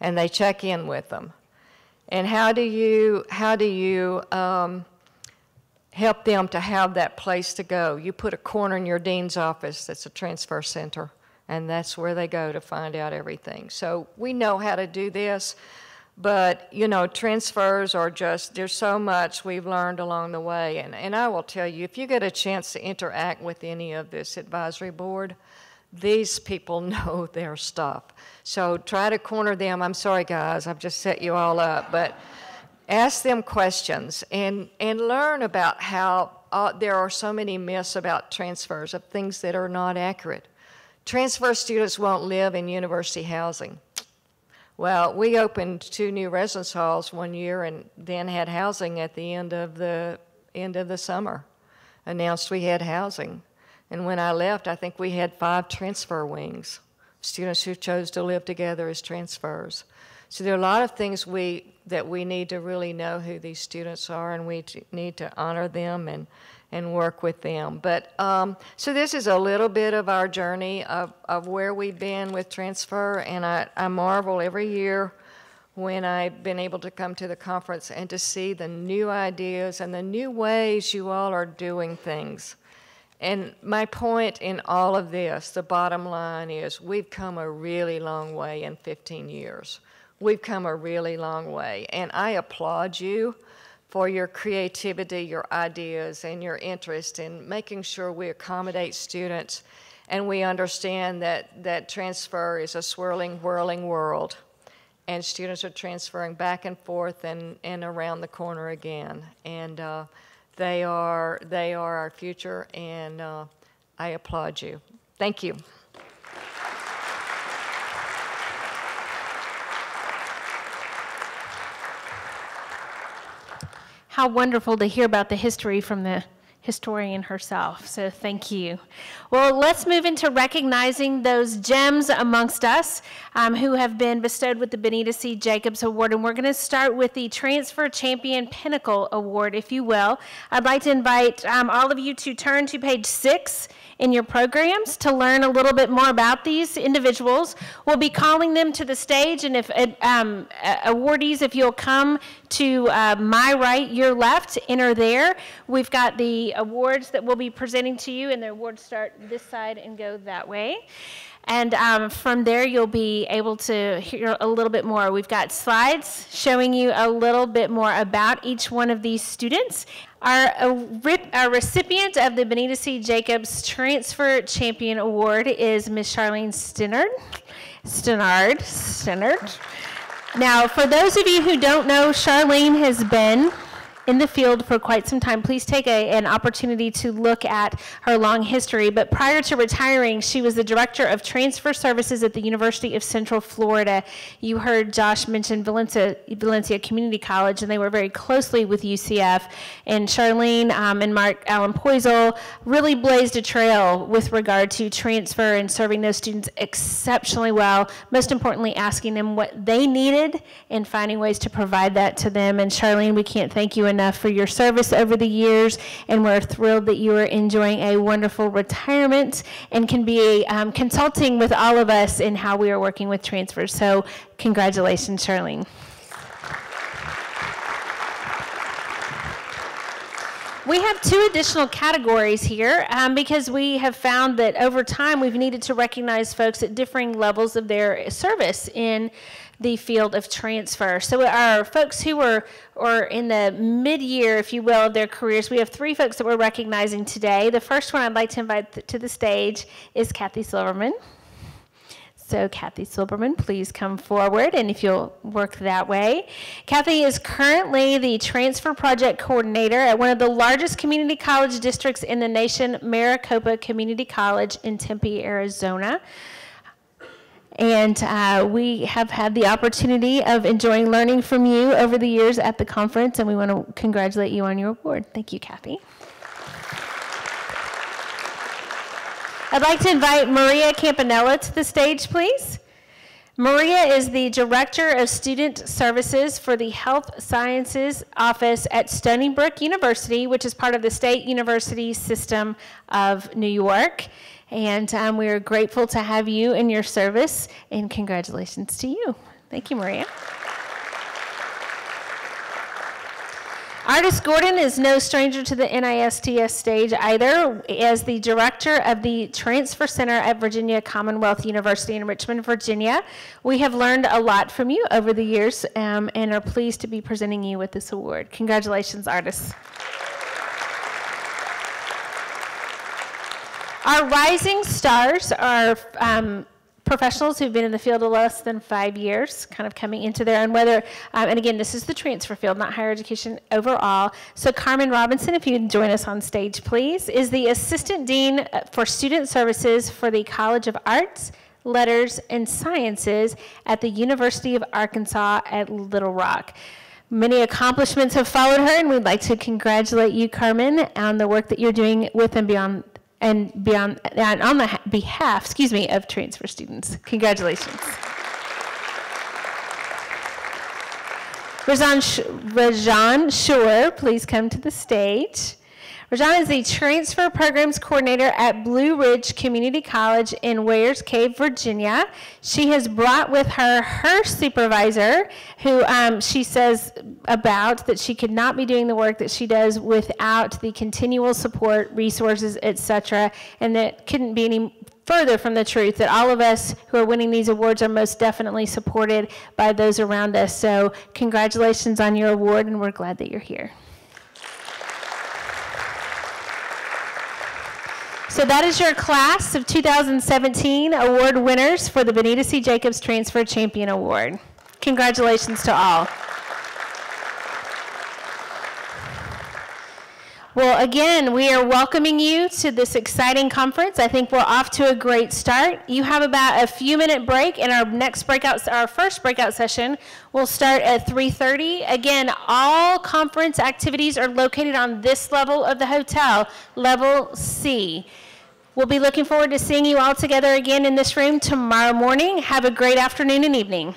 and they check in with them. And how do you help them to have that place to go. You put a corner in your dean's office that's a transfer center, and that's where they go to find out everything. So we know how to do this, but, you know, transfers are just, there's so much we've learned along the way. And I will tell you, if you get a chance to interact with any of this advisory board, these people know their stuff. So try to corner them. I'm sorry, guys, I've just set you all up, but ask them questions and learn about how there are so many myths about transfers of things that are not accurate. Transfer students won't live in university housing. Well, we opened 2 new residence halls one year and then had housing at the end of the summer. Announced we had housing. And when I left, I think we had 5 transfer wings, students who chose to live together as transfers. So there are a lot of things that we need to really know who these students are, and we need to honor them and work with them. But so this is a little bit of our journey of where we've been with transfer, and I marvel every year when I've been able to come to the conference and to see the new ideas and the new ways you all are doing things. And my point in all of this, the bottom line is we've come a really long way in 15 years. We've come a really long way, and I applaud you for your creativity, your ideas, and your interest in making sure we accommodate students and we understand that transfer is a swirling, whirling world, and students are transferring back and forth and around the corner again. And they are our future, and I applaud you. Thank you. How wonderful to hear about the history from the historian herself, so thank you. Well, let's move into recognizing those gems amongst us who have been bestowed with the Benita C. Jacobs Award, and we're going to start with the Transfer Champion Pinnacle Award, if you will. I'd like to invite all of you to turn to page 6 in your programs to learn a little bit more about these individuals. We'll be calling them to the stage, and if awardees, if you'll come to my right, your left, enter there. We've got the awards that we'll be presenting to you, and the awards start this side and go that way. And from there, you'll be able to hear a little bit more. We've got slides showing you a little bit more about each one of these students. Our recipient of the Benita C. Jacobs Transfer Champion Award is Ms. Charlene Stennard. Now, for those of you who don't know, Charlene has been in the field for quite some time. Please take an opportunity to look at her long history. But prior to retiring, she was the Director of Transfer Services at the University of Central Florida. You heard Josh mention Valencia Community College, and they were very closely with UCF. And Charlene and Mark Allen Poisel really blazed a trail with regard to transfer and serving those students exceptionally well. Most importantly, asking them what they needed and finding ways to provide that to them. And Charlene, we can't thank you enough for your service over the years, and we're thrilled that you are enjoying a wonderful retirement and can be consulting with all of us in how we are working with transfers. So congratulations, Charlene. We have 2 additional categories here because we have found that over time we've needed to recognize folks at differing levels of their service in the field of transfer. So our folks who are in the mid-year, if you will, of their careers, we have 3 folks that we're recognizing today. The first one I'd like to invite to the stage is Cathy Thurman. So Cathy Thurman, please come forward, and if you'll work that way. Cathy is currently the Transfer Project Coordinator at one of the largest community college districts in the nation, Maricopa Community College in Tempe, Arizona. And we have had the opportunity of enjoying learning from you over the years at the conference, and we want to congratulate you on your award. Thank you, Cathy. I'd like to invite Maria Campanella to the stage, please. Maria is the Director of Student Services for the Health Sciences Office at Stony Brook University, which is part of the State University System of New York. And we are grateful to have you in your service, and congratulations to you. Thank you, Maria. Artist Gordon is no stranger to the NISTS stage either. As the director of the Transfer Center at Virginia Commonwealth University in Richmond, Virginia, we have learned a lot from you over the years and are pleased to be presenting you with this award. Congratulations, artists. Our rising stars are professionals who've been in the field of less than 5 years, kind of coming into their own, whether, and again, this is the transfer field, not higher education overall. So Carmen Robinson, if you can join us on stage, please, is the Assistant Dean for Student Services for the College of Arts, Letters, and Sciences at the University of Arkansas at Little Rock. Many accomplishments have followed her, and we'd like to congratulate you, Carmen, on the work that you're doing with and beyond and on the behalf, of transfer students. Congratulations. Rajan Shore, please come to the stage. Rajan is the Transfer Programs Coordinator at Blue Ridge Community College in Wayers Cave, Virginia. She has brought with her her supervisor, who she says about that she could not be doing the work that she does without the continual support, resources, etc., and that couldn't be any further from the truth that all of us who are winning these awards are most definitely supported by those around us. So congratulations on your award, and we're glad that you're here. So that is your class of 2017 award winners for the Benita C. Jacobs Transfer Champion Award. Congratulations to all. Well, again, we are welcoming you to this exciting conference. I think we're off to a great start. You have about a few-minute break, and our first breakout session will start at 3:30. Again, all conference activities are located on this level of the hotel, level C. We'll be looking forward to seeing you all together again in this room tomorrow morning. Have a great afternoon and evening.